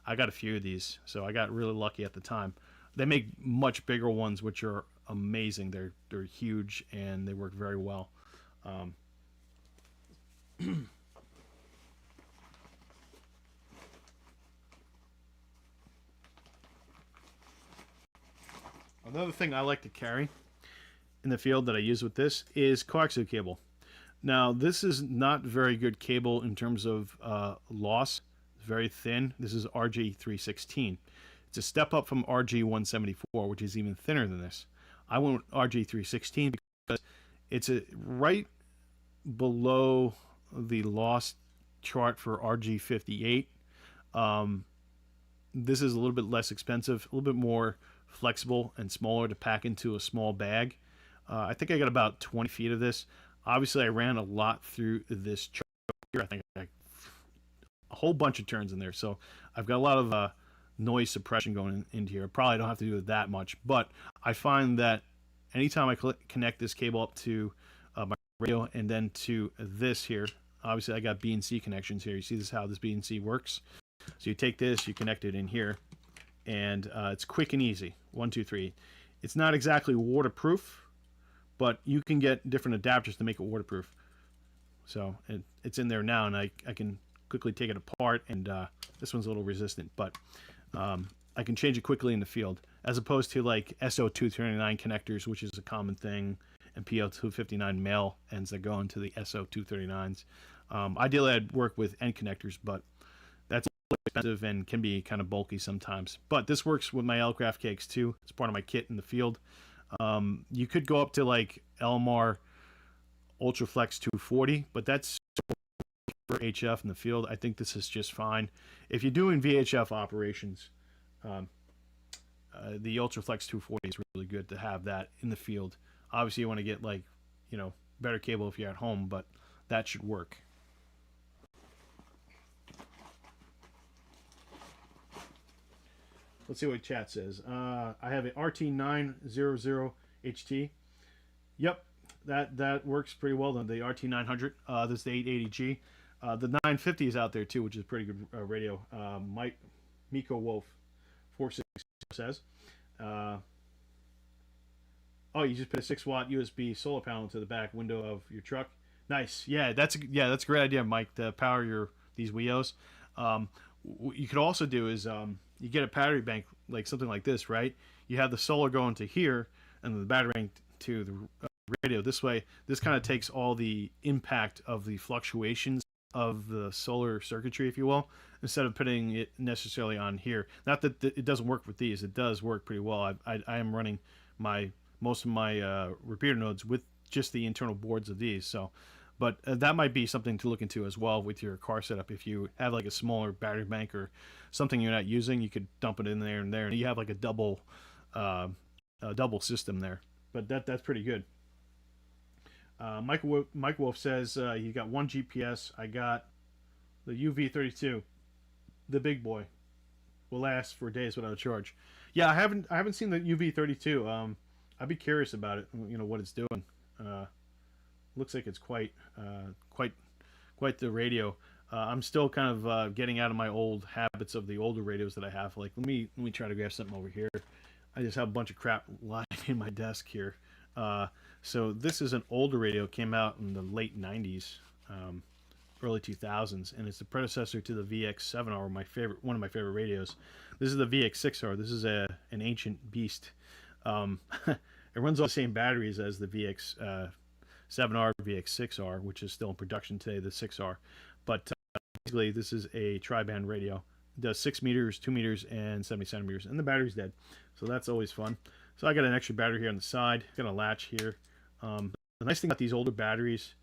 I got a few of these, so I got really lucky at the time. They make much bigger ones, which are amazing. They're huge and they work very well. Another thing I like to carry in the field that I use with this is coaxial cable. Now, this is not very good cable in terms of loss. It's very thin. This is RG316. It's a step up from RG174, which is even thinner than this. I went with RG316 because it's right below the loss chart for RG58. This is a little bit less expensive, a little bit more flexible and smaller to pack into a small bag. I think I got about 20 feet of this. Obviously, I ran a lot through this chart here. I think a whole bunch of turns in there. So I've got a lot of noise suppression going into here. Probably don't have to do it that much, but I find that anytime I connect this cable up to my radio and then to this here, obviously I got BNC connections here. You see this how this BNC works. So you take this, you connect it in here, and it's quick and easy. 1, 2, 3. It's not exactly waterproof, but you can get different adapters to make it waterproof. So it's in there now, and I can quickly take it apart, and this one's a little resistant, but I can change it quickly in the field, as opposed to like SO239 connectors, which is a common thing, and PL259 male ends that go into the SO239s. Ideally, I'd work with end connectors, but that's expensive and can be kind of bulky sometimes. But this works with my L-Craft cakes too. It's part of my kit in the field. You could go up to like LMR Ultraflex 240, but that's for HF in the field. I think this is just fine. If you're doing VHF operations, the Ultraflex 240 is really good to have that in the field. Obviously, you want to get like, better cable if you're at home, but that should work. Let's see what chat says. I have an RT900HT. Yep, that works pretty well. The RT900. This is the 880G. The 950 is out there too, which is a pretty good radio. Miko Wolf 46 says. Oh, you just put a 6-watt USB solar panel into the back window of your truck. Nice. Yeah, that's a great idea, Mike. To power these Wios. What you could also do is you get a battery bank, like something like this, right? You have the solar going to here, and the battery bank to the radio. This way, this kind of takes all the impact of the fluctuations of the solar circuitry, if you will, instead of putting it necessarily on here. Not that it doesn't work with these; it does work pretty well. I am running most of my repeater nodes with just the internal boards of these. So, but that might be something to look into as well with your car setup. If you have like a smaller battery bank or something you're not using, you could dump it in there, and you have like a double system there. But that's pretty good. Mike Wolf says you got one GPS. I got the UV32, the big boy, will last for days without a charge. Yeah, I haven't seen the UV32. I'd be curious about it. What it's doing. Looks like it's quite the radio. I'm still kind of getting out of my old habits of the older radios that I have. Like let me try to grab something over here. I just have a bunch of crap lying in my desk here. So this is an older radio, came out in the late 90s, early 2000s, and it's the predecessor to the VX7R, one of my favorite radios. This is the VX6R. This is an ancient beast. It runs on the same batteries as the VX7R, VX6R, which is still in production today, the 6R. But basically, this is a tri-band radio. It does 6 meters, 2 meters, and 70 centimeters, and the battery's dead. So that's always fun. So I got an extra battery here on the side. Got a latch here. The nice thing about these older batteries,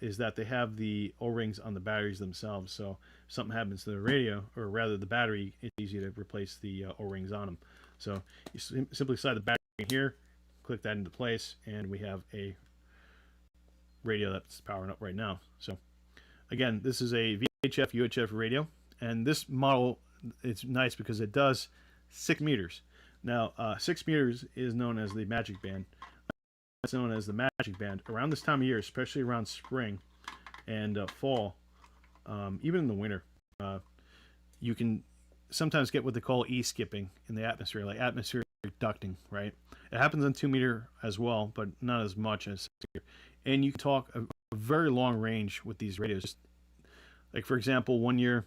is that they have the O-rings on the batteries themselves. So if something happens to the radio, or rather the battery, it's easy to replace the O-rings on them. So you simply slide the battery in here, click that into place, and we have a radio that's powering up right now. So again, this is a VHF UHF radio, and this model, it's nice because it does 6 meters. Now 6 meters is known as the magic band. It's known as the magic band. Around this time of year, especially around spring and fall, even in the winter, you can sometimes get what they call e-skipping in the atmosphere, like atmospheric ducting, right? It happens on 2 meter as well, but not as much as 6 meter. And you can talk a very long range with these radios. Like, for example, one year,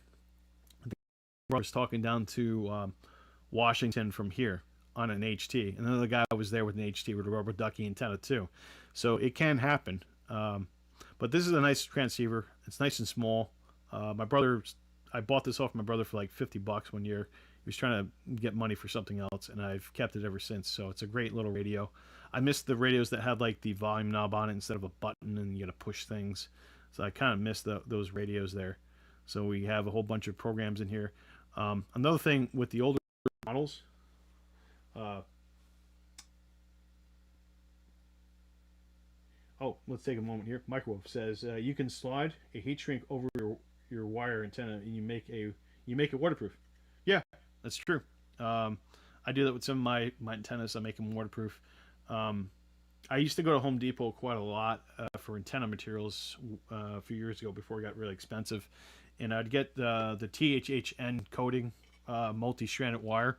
I was talking down to Washington from here on an HT. And another guy was there with an HT with a rubber ducky antenna too. So it can happen. But this is a nice transceiver. It's nice and small. My brother, I bought this off my brother for like $50 one year. He was trying to get money for something else, and I've kept it ever since. So it's a great little radio. I miss the radios that had like the volume knob on it instead of a button and you got to push things. So I kind of miss those radios there. So we have a whole bunch of programs in here. Another thing with the older models, let's take a moment here. Microwave says you can slide a heat shrink over your wire antenna and you make it waterproof. Yeah, that's true. I do that with some of my antennas. I make them waterproof. I used to go to Home Depot quite a lot for antenna materials a few years ago before it got really expensive, and I'd get the THHN coating multi-stranded wire.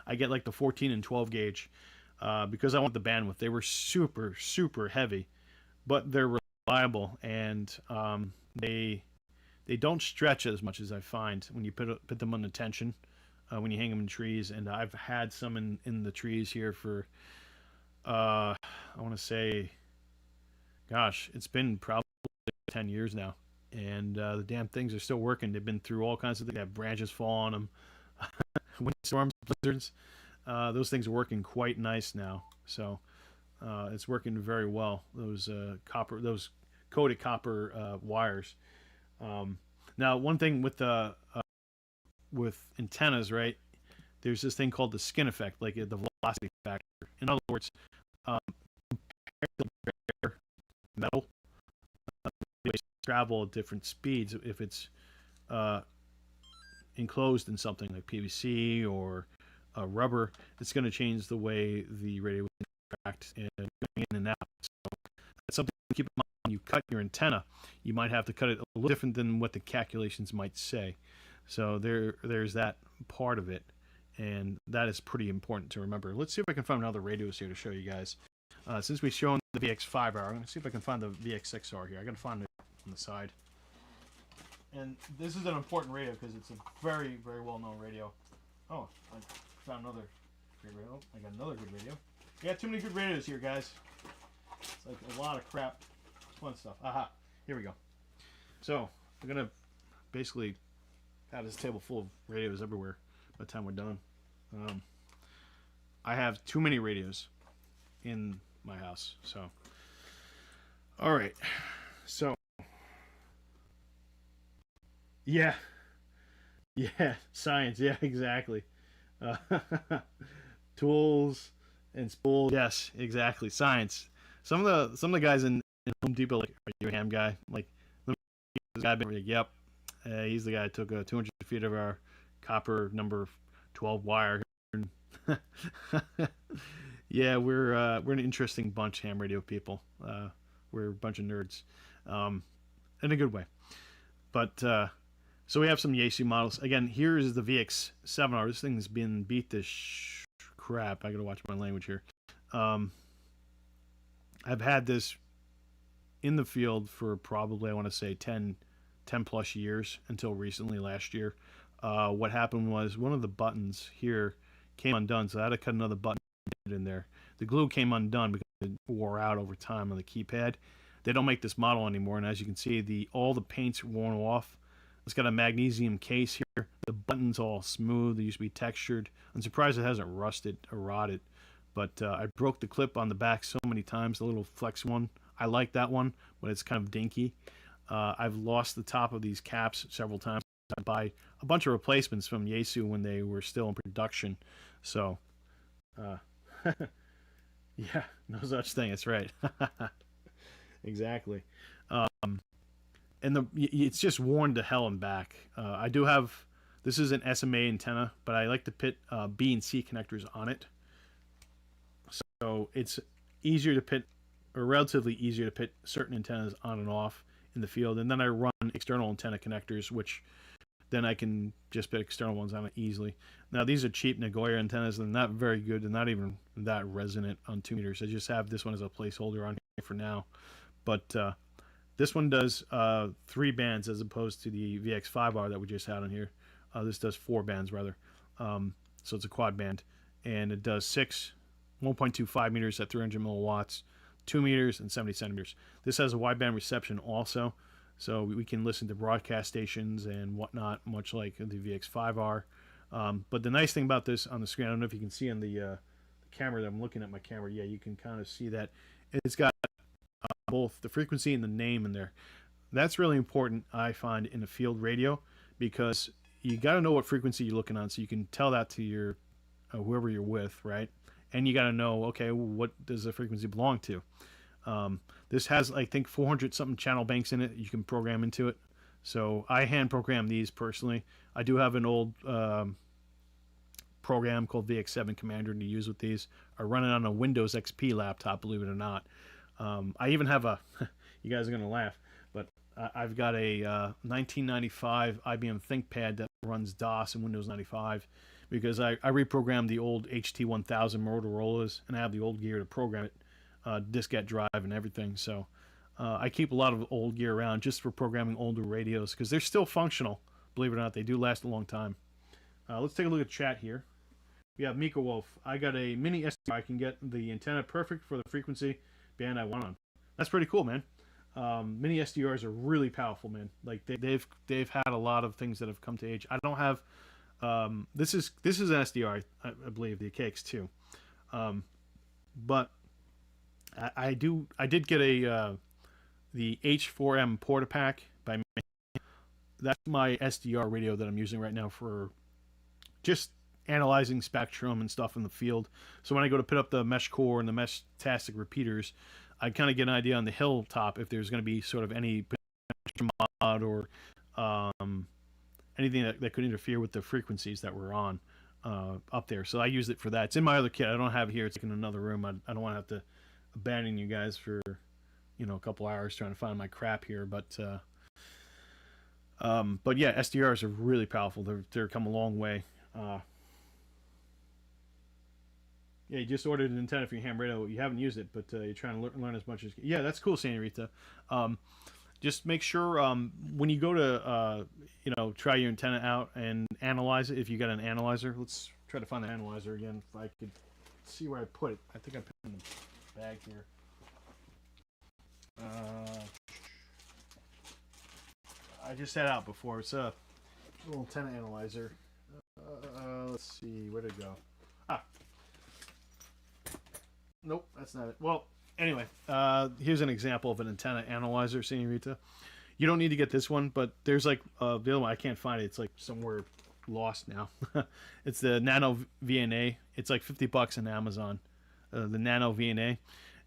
I get like the 14 and 12 gauge because I want the bandwidth. They were super, super heavy, but they're reliable, and they don't stretch as much as I find when you put them under tension when you hang them in trees. And I've had some in the trees here for I want to say, gosh, it's been probably 10 years now, and the damn things are still working. They've been through all kinds of things. They have branches fall on them, windstorms, blizzards. Those things are working quite nice now, so it's working very well. Those coated copper wires. Now, one thing with antennas, right? There's this thing called the skin effect, like the velocity factor. In other words, the bare metal travel at different speeds. If it's enclosed in something like PVC or rubber, it's going to change the way the radio will interact and going in and out. So that's something to keep in mind. When you cut your antenna, you might have to cut it a little different than what the calculations might say. So there's that part of it, and that is pretty important to remember. Let's see if I can find another radios here to show you guys. Since we've shown the VX5R, I'm going to see if I can find the VX6R here. I got to find it on the side. And this is an important radio because it's a very, very well-known radio. Oh, I found another great radio. I got another good radio. We got too many good radios here, guys. It's like a lot of crap. Fun stuff. Aha, here we go. So we're going to basically have this table full of radios everywhere by the time we're done. I have too many radios in my house. So, all right. So, yeah, science. Yeah, exactly. Tools and spools. Yes, exactly. Science. Some of the guys in Home Depot, like, are you a ham guy? Like, this guy, like, yep. He's the guy that took 200 feet of our copper number 12 wire. Yeah, we're an interesting bunch, ham radio people. We're a bunch of nerds, in a good way. But so we have some Yaesu models. Again, here is the VX7R. This thing's been beat to crap. I gotta watch my language here. I've had this in the field for probably, I want to say, 10 plus years until recently, last year. What happened was one of the buttons here came undone, so I had to cut another button in there. The glue came undone because it wore out over time on the keypad. They don't make this model anymore, and as you can see, all the paint's worn off. It's got a magnesium case here. The button's all smooth. They used to be textured. I'm surprised it hasn't rusted or rotted, but I broke the clip on the back so many times, the little flex one. I like that one, but it's kind of dinky. I've lost the top of these caps several times. I buy a bunch of replacements from Yaesu when they were still in production. So, uh, yeah, no such thing. That's right. Exactly. And it's just worn to hell and back. I do have, this is an SMA antenna, but I like to put B and C connectors on it. So it's easier to put, or relatively easier to put certain antennas on and off in the field. And then I run external antenna connectors, which then I can just put external ones on it easily. Now these are cheap Nagoya antennas. They're not very good. They're not even that resonant on 2 meters. I just have this one as a placeholder on here for now. But this one does 3 bands as opposed to the VX5R that we just had on here. This does 4 bands rather. So it's a quad band. And it does 1.25 meters at 300 milliwatts, 2 meters, and 70 centimeters. This has a wideband reception also, so we can listen to broadcast stations and whatnot, much like the VX5R. But the nice thing about this on the screen, I don't know if you can see on the camera that I'm looking at my camera. Yeah, you can kind of see that it's got both the frequency and the name in there. That's really important, I find, in a field radio, because you got to know what frequency you're looking on so you can tell that to your whoever you're with, right? And you got to know, okay, what does the frequency belong to? This has, I think, 400 something channel banks in it you can program into it. So I hand program these personally. I do have an old program called VX7 Commander to use with these. I run it on a Windows XP laptop, believe it or not. I even have a, you guys are going to laugh, but I've got a 1995 IBM ThinkPad that runs DOS and Windows 95. Because I reprogrammed the old HT1000 Motorola's, and I have the old gear to program it, diskette drive and everything. So I keep a lot of old gear around just for programming older radios because they're still functional. Believe it or not, they do last a long time. Let's take a look at chat here. We have Mika Wolf. I got a mini SDR. I can get the antenna perfect for the frequency band I want on. That's pretty cool, man. Mini SDRs are really powerful, man. Like they've had a lot of things that have come to age. I don't have. This is an SDR, I believe, the KX2. But I did get a the H4M Portapack by me. That's my SDR radio that I'm using right now for just analyzing spectrum and stuff in the field. So when I go to put up the mesh core and the mesh-tastic repeaters, I kind of get an idea on the hilltop if there's going to be sort of any mod or anything that could interfere with the frequencies that we're on up there. So I use it for that. It's in my other kit. I don't have it here. It's in another room. I don't want to have to abandon you guys for a couple hours trying to find my crap here. But yeah, SDRs are really powerful. They're come a long way. Yeah, you just ordered an antenna for your ham radio. You haven't used it, but you're trying to learn as much as. Yeah, that's cool, Senorita. Just make sure when you go to try your antenna out and analyze it. If you got an analyzer, let's try to find the analyzer again. If I could see where I put it. I think I put it in the bag here. I just had it out before. It's a little antenna analyzer. Let's see, where'd it go? Nope, that's not it. Well, anyway, here's an example of an antenna analyzer, Senorita. You don't need to get this one, but there's like the other one. I can't find it. It's like somewhere lost now. It's the Nano VNA. It's like $50 on Amazon. The Nano VNA,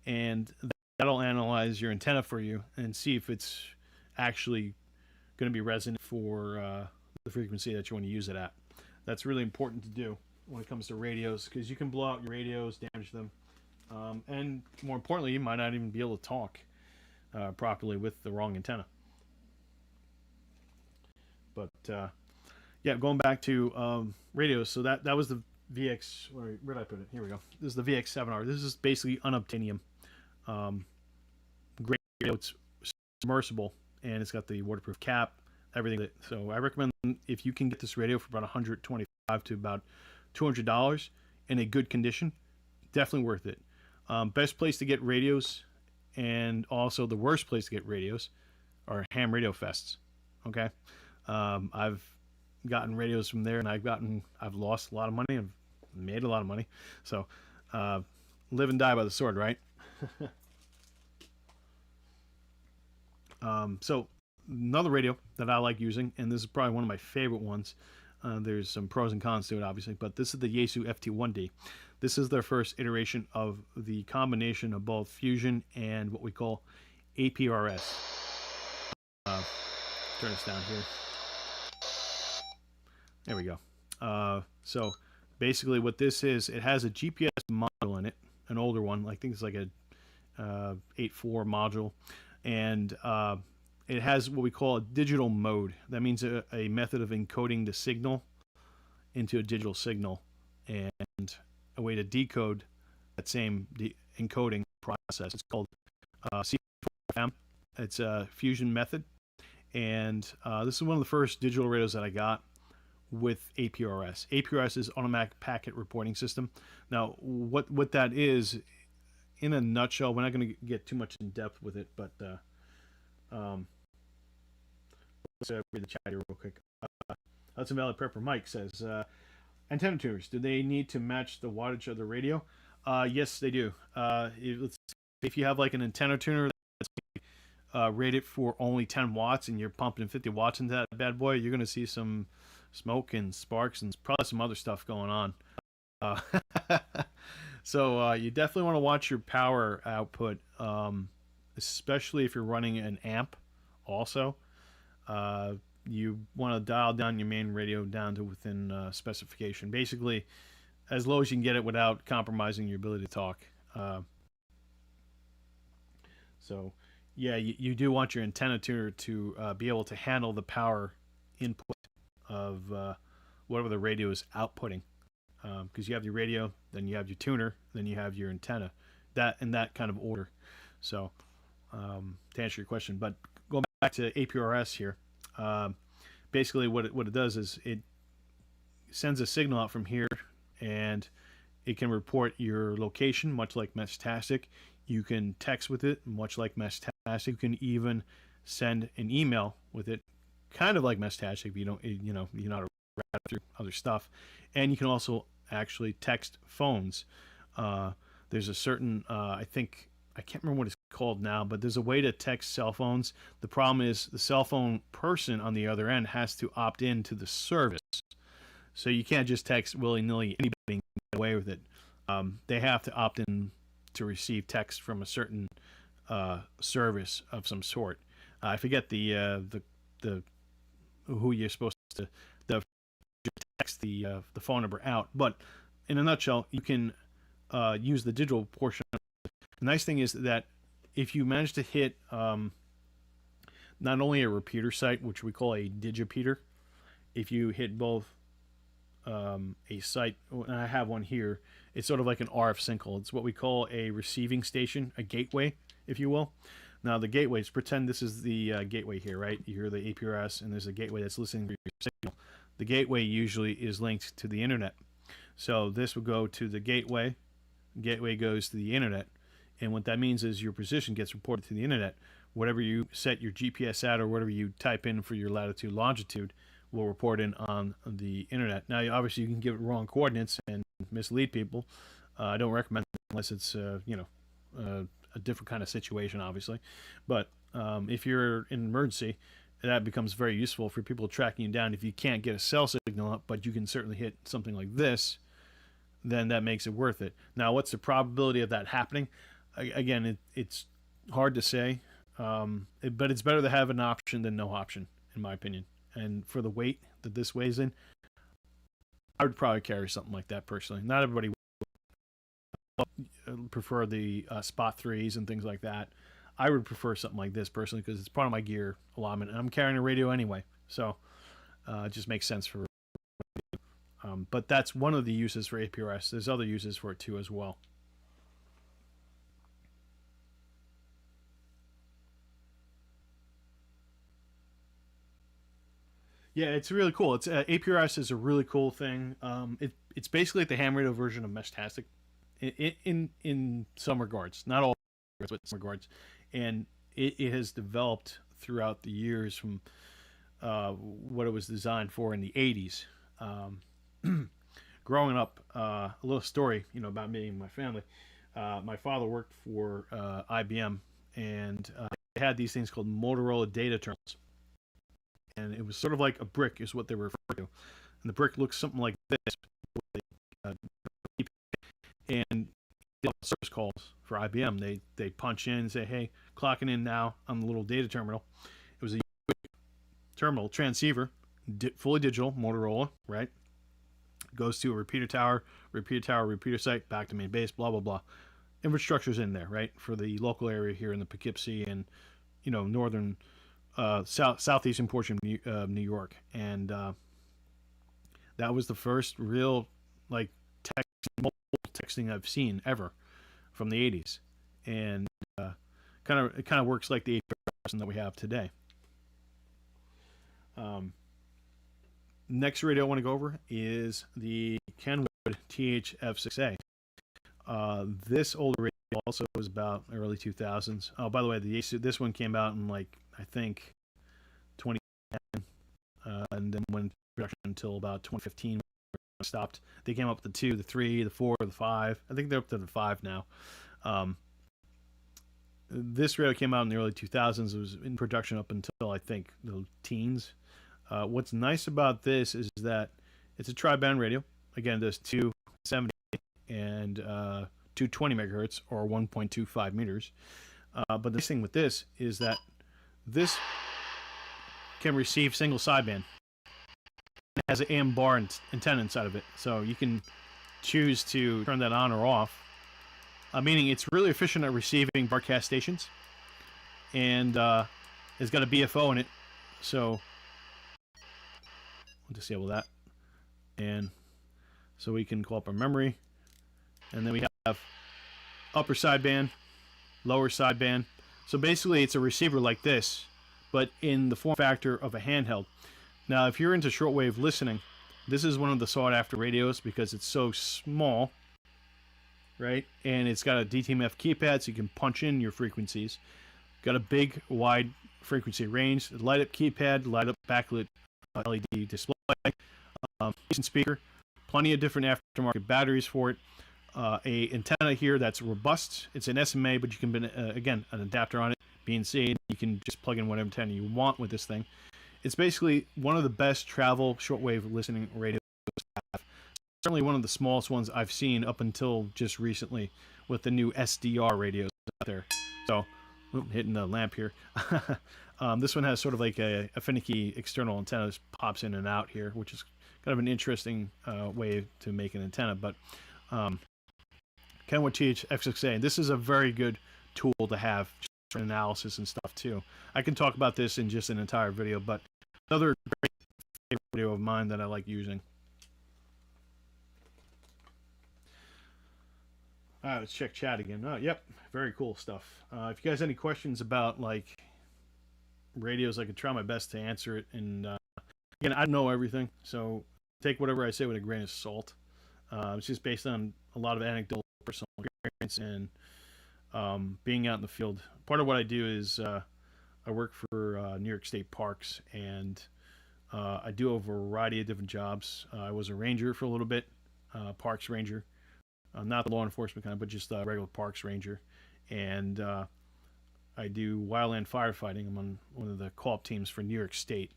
and that'll analyze your antenna for you and see if it's actually going to be resonant for the frequency that you want to use it at. That's really important to do when it comes to radios because you can blow out your radios, damage them. And more importantly, you might not even be able to talk properly with the wrong antenna. But yeah, going back to radios. So that was the VX. Where did I put it? Here we go. This is the VX7R. This is basically unobtainium. Great radio. It's submersible and it's got the waterproof cap, everything. So I recommend if you can get this radio for about $125 to about $200 in a good condition, definitely worth it. Best place to get radios and also the worst place to get radios are ham radio fests. Okay. I've gotten radios from there and I've lost a lot of money and made a lot of money. So live and die by the sword, right? So another radio that I like using, and this is probably one of my favorite ones. There's some pros and cons to it, obviously, but this is the Yaesu FT1D. This is their first iteration of the combination of both fusion and what we call APRS. Turn this down here. There we go. So basically, what this is, it has a GPS module in it, an older one. I think it's like a 8.4 module, and it has what we call a digital mode. That means a method of encoding the signal into a digital signal, and a way to decode that same encoding process. It's called C4FM. It's a fusion method, and this is one of the first digital radios that I got with APRS. APRS is automatic packet reporting system. Now, what that is, in a nutshell, we're not going to get too much in depth with it, but let's read the chat here real quick. Hudson Valley Prepper Mike says, antenna tuners, do they need to match the wattage of the radio? Yes, they do. If you have like an antenna tuner that's rated for only 10 watts and you're pumping 50 watts into that bad boy, you're going to see some smoke and sparks and probably some other stuff going on. So you definitely want to watch your power output, especially if you're running an amp also. You want to dial down your main radio down to within specification. Basically, as low as you can get it without compromising your ability to talk. So, yeah, you do want your antenna tuner to be able to handle the power input of whatever the radio is outputting. Because you have your radio, then you have your tuner, then you have your antenna. That in that kind of order. So, to answer your question, but going back to APRS here, basically what it does is it sends a signal out from here, and it can report your location, much like Meshtastic. You can text with it, much like Meshtastic. You can even send an email with it, kind of like Meshtastic, but you're not wrap through other stuff. And you can also actually text phones. There's a certain, I can't remember what it's called now, but there's a way to text cell phones. The problem is the cell phone person on the other end has to opt in to the service. So you can't just text willy-nilly anybody and get away with it. They have to opt in to receive text from a certain service of some sort. I forget the who you're supposed to text the phone number out, but in a nutshell, you can use the digital portion. The nice thing is that if you manage to hit not only a repeater site, which we call a digipeater, if you hit both a site, and I have one here, it's sort of like an RF syncal. It's what we call a receiving station, a gateway, if you will. Now the gateways, pretend this is the gateway here, right? You hear the APRS, and there's a gateway that's listening to your signal. The gateway usually is linked to the internet. So this will go to the gateway. Gateway goes to the internet. And what that means is your position gets reported to the internet. Whatever you set your GPS at or whatever you type in for your latitude, longitude will report in on the internet. Now, obviously, you can give it wrong coordinates and mislead people. I don't recommend it unless it's, a different kind of situation, obviously. But if you're in an emergency, that becomes very useful for people tracking you down. If you can't get a cell signal up, but you can certainly hit something like this, then that makes it worth it. Now, what's the probability of that happening? Again, it's hard to say, but it's better to have an option than no option, in my opinion. And for the weight that this weighs in, I would probably carry something like that personally. Not everybody would prefer the Spot 3s and things like that. I would prefer something like this personally because it's part of my gear allotment, and I'm carrying a radio anyway, so it just makes sense for. But that's one of the uses for APRS. There's other uses for it too as well. Yeah, it's really cool. It's APRS is a really cool thing. It's basically like the ham radio version of Meshtastic, in some regards, not all, but some regards, and it has developed throughout the years from what it was designed for in the '80s. Growing up, a little story, about me and my family. My father worked for IBM, and they had these things called Motorola data terminals, and it was sort of like a brick, is what they were referring to. And the brick looks something like this, uh, and service calls for IBM. They punch in and say, "Hey, clocking in now on the little data terminal." It was a terminal transceiver, fully digital, Motorola, right? Goes to a repeater tower, repeater site, back to main base, blah blah blah. Infrastructure's in there, right, for the local area here in the Poughkeepsie and northern southeastern portion of New York, and that was the first real like mobile texting I've seen ever from the 80s, and it kind of works like the 8 that we have today. Next radio I want to go over is the Kenwood THF6A. This older radio also was about early 2000s. Oh, by the way, this one came out in I think 2010, and then went into production until about 2015. Stopped. They came up with the 2, the 3, the 4, the 5. I think they're up to the 5 now. This radio came out in the early 2000s. It was in production up until I think the teens. What's nice about this is that it's a tri-band radio. Again, there's 270 and 220 megahertz or 1.25 meters. But the nice thing with this is that this can receive single sideband. It has an AM bar antenna inside of it, so you can choose to turn that on or off. Meaning it's really efficient at receiving broadcast stations, and it's got a BFO in it, so we'll disable that. And so we can call up our memory, and then we have upper sideband, lower sideband. So basically it's a receiver like this, but in the form factor of a handheld. Now if you're into shortwave listening, this is one of the sought after radios because it's so small, right? And it's got a DTMF keypad so you can punch in your frequencies. Got a big wide frequency range, light up keypad, light up backlit LED display, decent speaker, plenty of different aftermarket batteries for it. A antenna here that's robust. It's an SMA, but you can again an adapter on it, BNC. You can just plug in whatever antenna you want with this thing. It's basically one of the best travel shortwave listening radios to have. Certainly one of the smallest ones I've seen up until just recently with the new SDR radios out there. So, hitting the lamp here. This one has sort of like a finicky external antenna that pops in and out here, which is kind of an interesting way to make an antenna. But Kenwood THF6A, and this is a very good tool to have for analysis and stuff too. I can talk about this in just an entire video, but another great favorite video of mine that I like using. All right, let's check chat again. Oh, yep, very cool stuff. If you guys have any questions about like radios, I can try my best to answer it. And again, I don't know everything, so take whatever I say with a grain of salt. It's just based on a lot of anecdotal personal experience and being out in the field. Part of what I do is I work for New York State Parks, and I do a variety of different jobs. I was a ranger for a little bit, parks ranger. Not the law enforcement kind, but just a regular parks ranger. And I do wildland firefighting. I'm on one of the co-op teams for New York State.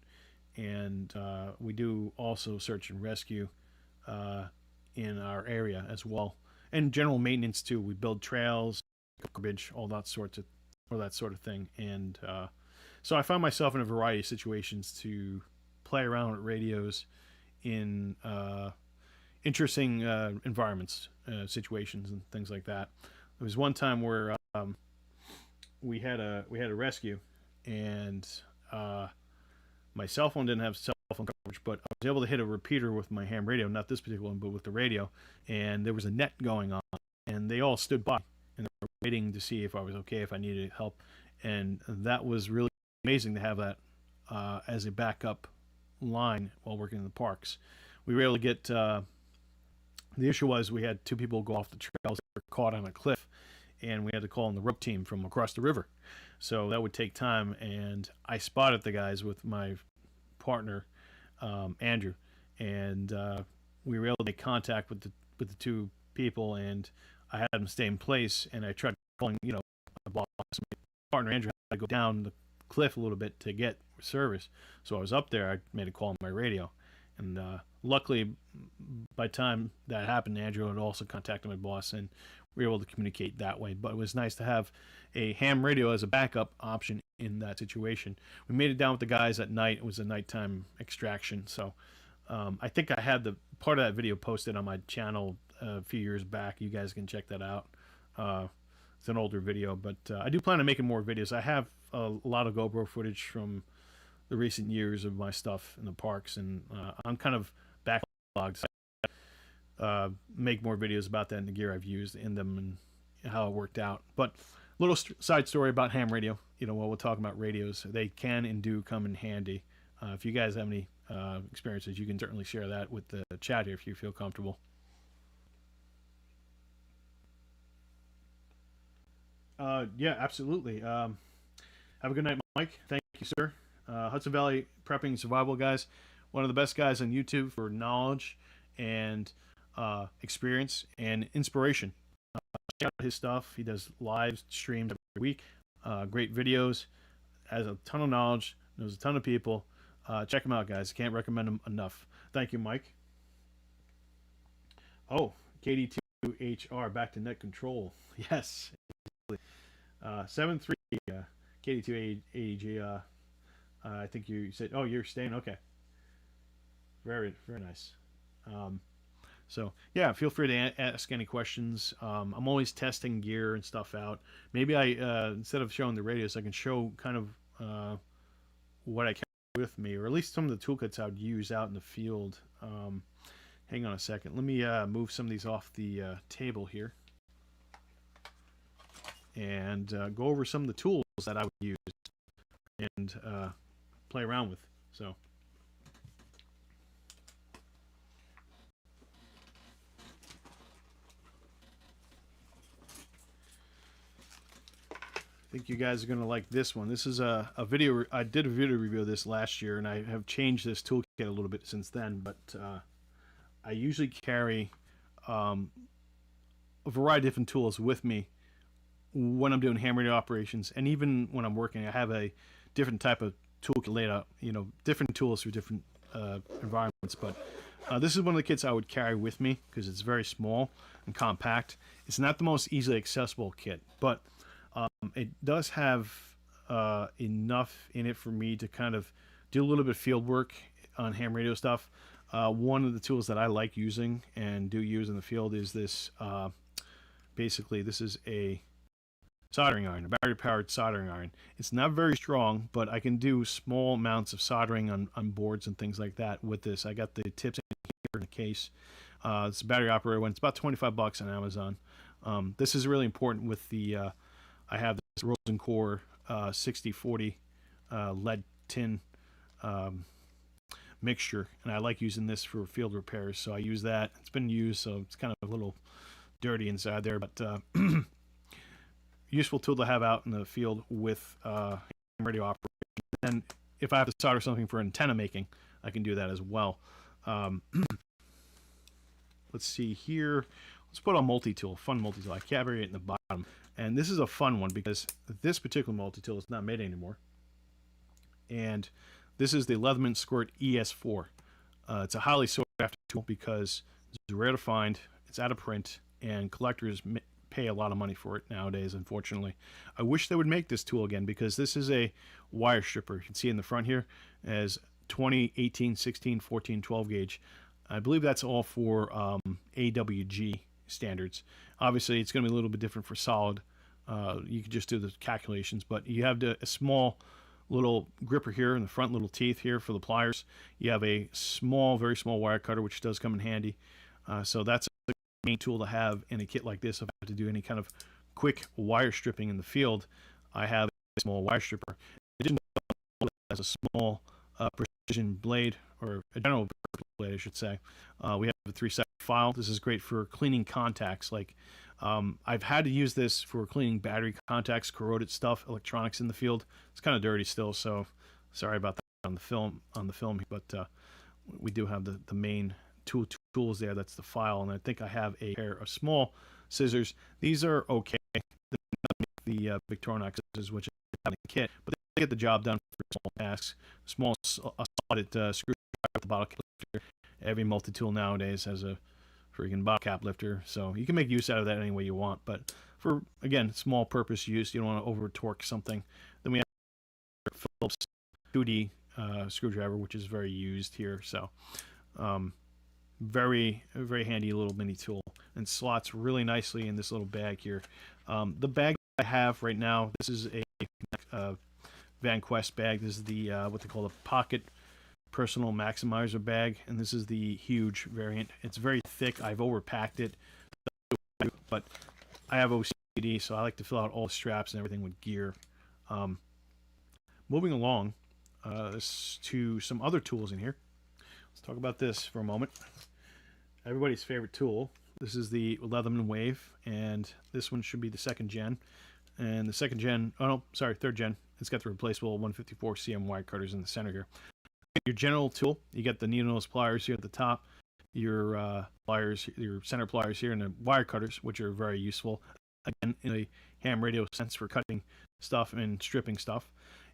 And we do also search and rescue in our area as well. And general maintenance too. We build trails, garbage, all that sort of thing. And so I find myself in a variety of situations to play around with radios in interesting environments, situations, and things like that. There was one time where we had a rescue, and my cell phone didn't have cell phone coverage, but I was able to hit a repeater with my ham radio, not this particular one, but with the radio, and there was a net going on, and they all stood by and they were waiting to see if I was okay, if I needed help, and that was really amazing to have that as a backup line while working in the parks. We were able to get the issue was we had 2 people go off the trails that were caught on a cliff, and we had to call in the rope team from across the river. So that would take time, and I spotted the guys with my partner, Andrew, and we were able to make contact with the 2 people, and I had them stay in place, and I tried calling, my boss, my partner Andrew, to go down the cliff a little bit to get service. So I was up there. I made a call on my radio, and luckily, by the time that happened, Andrew had also contacted my boss, and we were able to communicate that way. But it was nice to have a ham radio as a backup option in that situation. We made it down with the guys at night. It was a nighttime extraction, so I think I had the part of that video posted on my channel a few years back. You guys can check that out. It's an older video, but I do plan on making more videos. I have a lot of GoPro footage from the recent years of my stuff in the parks, and I'm kind of backlogged. So make more videos about that and the gear I've used in them and how it worked out. But little side story about ham radio. You know, while we're talking about radios, they can and do come in handy. If you guys have any experiences, you can certainly share that with the chat here if you feel comfortable. Yeah, absolutely. Have a good night, Mike. Thank you, sir. Hudson Valley Prepping Survival guys, one of the best guys on YouTube for knowledge and experience and inspiration. Check out his stuff. He does live streams every week. Great videos. Has a ton of knowledge. Knows a ton of people. Check him out, guys. Can't recommend him enough. Thank you, Mike. Oh, KD2HR back to net control. Yes. 7-3 KD2AG. I think you said, oh, you're staying. Okay. Very, very nice. So yeah, feel free to ask any questions. I'm always testing gear and stuff out. Maybe I instead of showing the radius, I can show kind of what I carry with me, or at least some of the toolkits I would use out in the field. Hang on a second. Let me move some of these off the table here and go over some of the tools that I would use and play around with. So. I think you guys are going to like this one. This is a video. I did a video review of this last year, and I have changed this toolkit a little bit since then. But I usually carry a variety of different tools with me when I'm doing ham radio operations, and even when I'm working. I have a different type of toolkit laid out. You know, different tools for different environments. But this is one of the kits I would carry with me because it's very small and compact. It's not the most easily accessible kit, but it does have enough in it for me to kind of do a little bit of field work on ham radio stuff. One of the tools that I like using and do use in the field is this. Basically, this is a soldering iron, a battery-powered soldering iron. It's not very strong, but I can do small amounts of soldering on boards and things like that with this. I got the tips in the case. It's a battery-operated one. It's about $25 on Amazon. This is really important with the... I have this Rosencore 6040 lead tin mixture, and I like using this for field repairs, so I use that. It's been used, so it's kind of a little dirty inside there, but useful tool to have out in the field with radio operation. And if I have to solder something for antenna making, I can do that as well. Let's see here. Let's put on multi-tool, fun multi-tool. I carry it in the bottom. And this is a fun one because this particular multi-tool is not made anymore. And this is the Leatherman Squirt ES4. It's a highly sought after tool because it's rare to find, it's out of print, and collectors pay a lot of money for it nowadays, unfortunately. I wish they would make this tool again because this is a wire stripper. You can see in the front here as 20, 18, 16, 14, 12 gauge. I believe that's all for AWG standards. Obviously, it's going to be a little bit different for solid. You can just do the calculations, but you have a small little gripper here in the front, little teeth here for the pliers. You have a small, very small wire cutter, which does come in handy. So that's a main tool to have in a kit like this. If I have to do any kind of quick wire stripping in the field, I have a small wire stripper. It has a small precision blade, or a general blade, I should say. We have a 3-second file. This is great for cleaning contacts. Like I've had to use this for cleaning battery contacts, corroded stuff, electronics in the field. It's kind of dirty still, so sorry about that on the film. But we do have the main tools there. That's the file, and I think I have a pair of small scissors. These are okay. The Victorinox scissors, which in the kit, but they get the job done for small tasks. Small slotted screwdriver with the bottle cap lifter. Every multi-tool nowadays has a freaking bottle cap lifter, so you can make use out of that any way you want. But for, again, small purpose use, you don't want to over torque something. Then we have Phillips 2D screwdriver, which is very used here. So very handy little mini tool, and slots really nicely in this little bag here. The bag I have right now, this is a Van Quest bag. This is the what they call the pocket personal maximizer bag, and this is the huge variant. It's very thick. I've overpacked it, but I have OCD, so I like to fill out all the straps and everything with gear. Moving along to some other tools in here. Let's talk about this for a moment. Everybody's favorite tool. This is the Leatherman Wave, and this one should be the 2nd gen. And the 2nd gen, oh no, sorry, 3rd gen. It's got the replaceable 154 cm wire cutters in the center here. Your general tool, you get the needle nose pliers here at the top, your pliers, your center pliers here, and the wire cutters, which are very useful. Again, in a ham radio sense for cutting stuff and stripping stuff.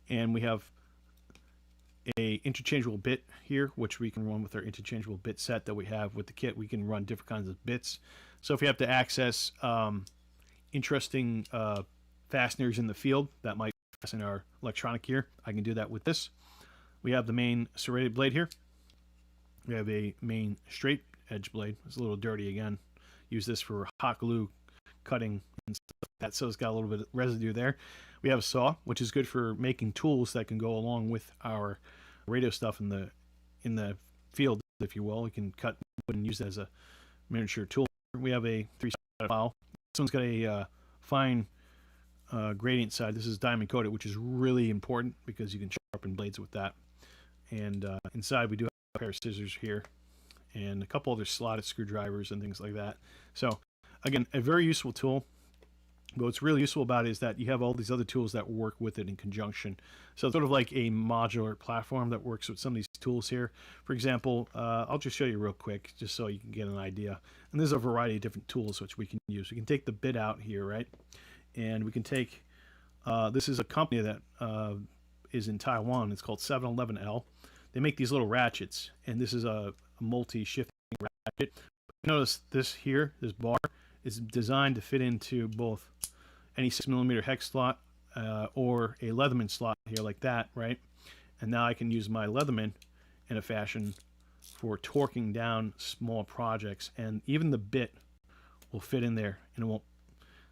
And we have a interchangeable bit here, which we can run with our interchangeable bit set that we have with the kit. We can run different kinds of bits. So if you have to access interesting fasteners in the field that might fasten our electronic gear, I can do that with this. We have the main serrated blade here. We have a main straight edge blade. It's a little dirty again. Use this for hot glue cutting and stuff like that, so it's got a little bit of residue there. We have a saw, which is good for making tools that can go along with our radio stuff in the field, if you will. We can cut wood and use that as a miniature tool. We have a 3-sided file. This one's got a fine gradient side. This is diamond coated, which is really important because you can sharpen blades with that. And inside we do have a pair of scissors here and a couple other slotted screwdrivers and things like that. So again, a very useful tool. But what's really useful about it is that you have all these other tools that work with it in conjunction. So it's sort of like a modular platform that works with some of these tools here. For example, I'll just show you real quick just so you can get an idea. And there's a variety of different tools which we can use. We can take the bit out here, right? And we can take, this is a company that is in Taiwan. It's called 711L. They make these little ratchets, and this is a multi-shifting ratchet. Notice this here, this bar, is designed to fit into both any 6mm hex slot or a Leatherman slot here like that, right? And now I can use my Leatherman in a fashion for torquing down small projects, and even the bit will fit in there, and it won't.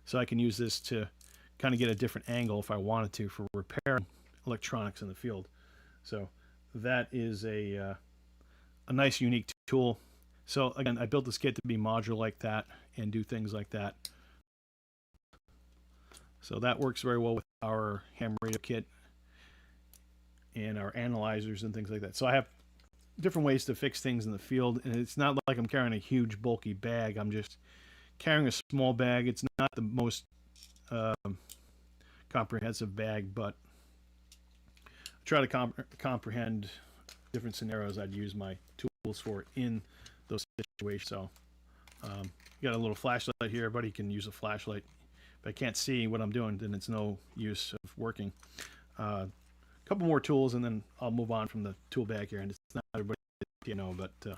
So I can use this to kind of get a different angle if I wanted to for repairing electronics in the field. So that is a nice, unique tool. So again, I built this kit to be modular like that and do things like that. So that works very well with our ham radio kit and our analyzers and things like that. So I have different ways to fix things in the field, and it's not like I'm carrying a huge bulky bag. I'm just carrying a small bag. It's not the most comprehensive bag, but I try to comprehend different scenarios I'd use my tools for in those situations. So got a little flashlight here. Everybody can use a flashlight. If I can't see what I'm doing, then it's no use of working. A couple more tools, and then I'll move on from the tool bag here. And it's not everybody, you know, but if you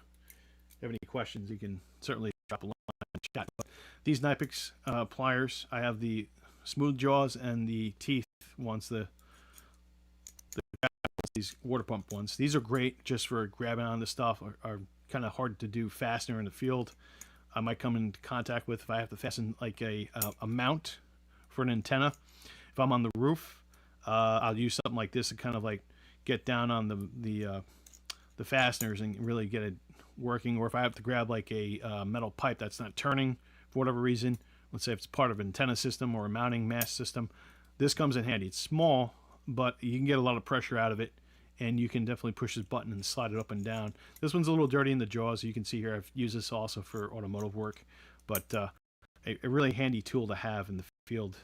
have any questions, you can certainly drop a line in the chat. But these Nipix pliers, I have the smooth jaws and the teeth ones, these water pump ones. These are great just for grabbing on the stuff, are kind of hard to do fastener in the field. I might come into contact with if I have to fasten like a mount for an antenna. If I'm on the roof, I'll use something like this to kind of like get down on the fasteners and really get it working. Or if I have to grab like a metal pipe that's not turning for whatever reason, let's say if it's part of an antenna system or a mounting mast system, this comes in handy. It's small, but you can get a lot of pressure out of it, and you can definitely push this button and slide it up and down. This one's a little dirty in the jaws. You can see here I've used this also for automotive work, but a really handy tool to have in the field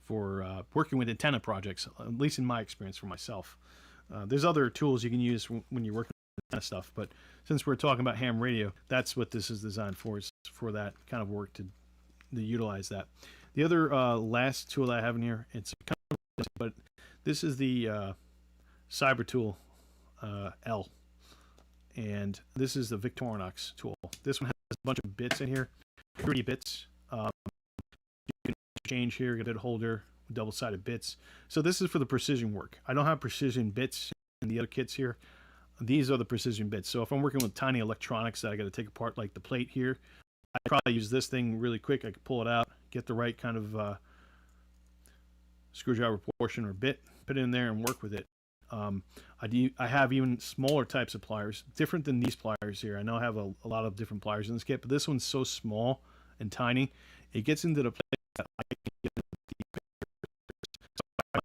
for working with antenna projects, at least in my experience for myself. There's other tools you can use when you're working with antenna stuff, but since we're talking about ham radio, that's what this is designed for, is for that kind of work to utilize that. The other last tool that I have in here, it's kind of but this is the Cyber Tool L, and this is the Victorinox tool. This one has a bunch of bits in here, 30 bits. You can change here, get a holder, double-sided bits. So this is for the precision work. I don't have precision bits in the other kits here. These are the precision bits. So if I'm working with tiny electronics that I got to take apart, like the plate here, I probably use this thing really quick. I can pull it out, get the right kind of screwdriver portion or bit, put it in there and work with it. I have even smaller types of pliers, different than these pliers here. I know I have a lot of different pliers in this kit, but this one's so small and tiny, it gets into the place that I can get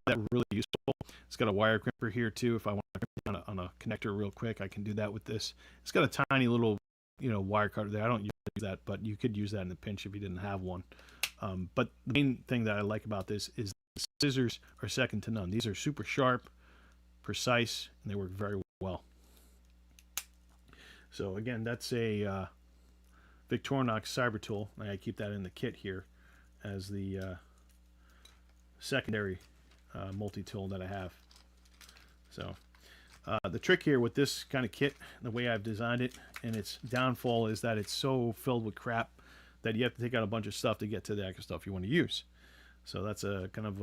that really useful. It's got a wire crimper here too. If I want to crimp on a connector real quick, I can do that with this. It's got a tiny little, wire cutter there. I don't use that, but you could use that in a pinch if you didn't have one. But the main thing that I like about this is the scissors are second to none. These are super sharp, precise, and they work very well. So again, that's a Victorinox Cyber Tool. I keep that in the kit here as the secondary multi-tool that I have. So the trick here with this kind of kit, the way I've designed it, and its downfall is that it's so filled with crap that you have to take out a bunch of stuff to get to the actual stuff you want to use. So that's a kind of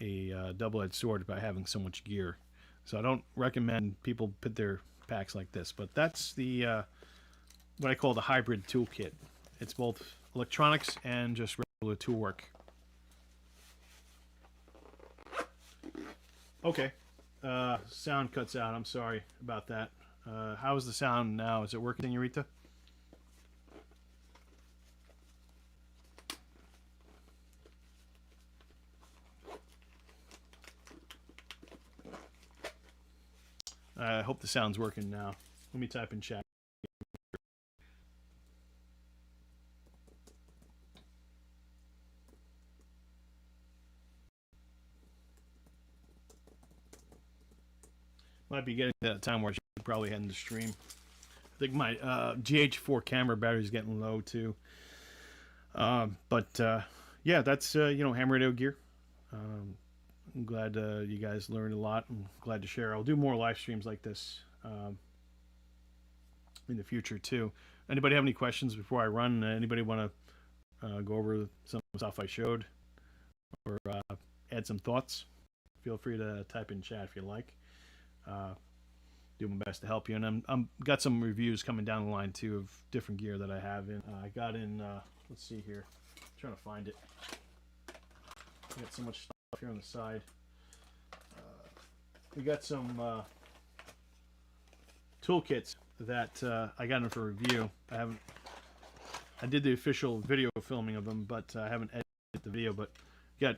a double-edged sword by having so much gear. So I don't recommend people put their packs like this, but that's the what I call the hybrid toolkit. It's both electronics and just regular tool work. Okay, sound cuts out. I'm sorry about that. How is the sound now? Is it working, Senorita? I hope the sound's working now. Let me type in chat. Might be getting to that time where I should probably end the stream. I think my GH4 camera battery is getting low too. But yeah, that's ham radio gear. I'm glad you guys learned a lot. I'm glad to share. I'll do more live streams like this in the future too. Anybody have any questions before I run? Anybody want to go over some stuff I showed or add some thoughts? Feel free to type in chat if you like. Do my best to help you, and I'm got some reviews coming down the line too of different gear that I have in. I got in. Let's see here. I'm trying to find it. I got so much stuff here on the side. We got some toolkits that I got in for review. I did the official video filming of them, but I haven't edited the video. But got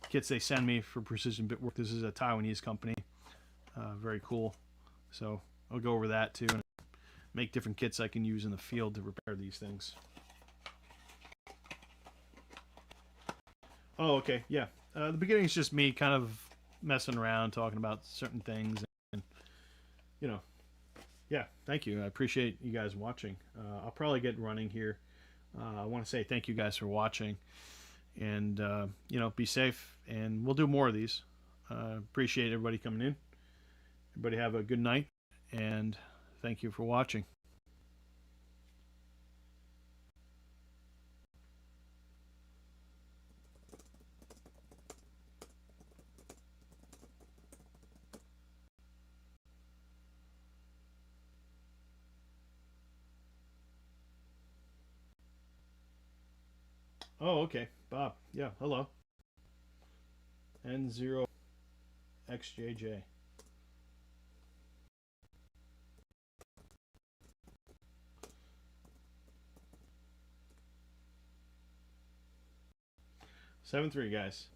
kits they send me for precision bit work. This is a Taiwanese company. Very cool. So I'll go over that too and make different kits I can use in the field to repair these things. Oh, okay, yeah. The beginning is just me kind of messing around, talking about certain things, and yeah. Thank you. I appreciate you guys watching. I'll probably get running here. I want to say thank you guys for watching, and be safe. And we'll do more of these. Appreciate everybody coming in. Everybody have a good night, and thank you for watching. Oh, okay. Bob. Yeah, hello. N0XJJ. Seven three, guys.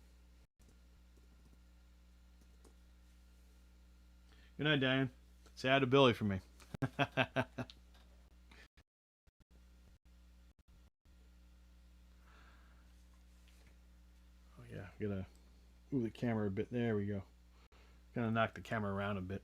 Good night, Diane. Say hi to Billy for me. Oh yeah, gotta move the camera a bit. There we go. Gonna knock the camera around a bit.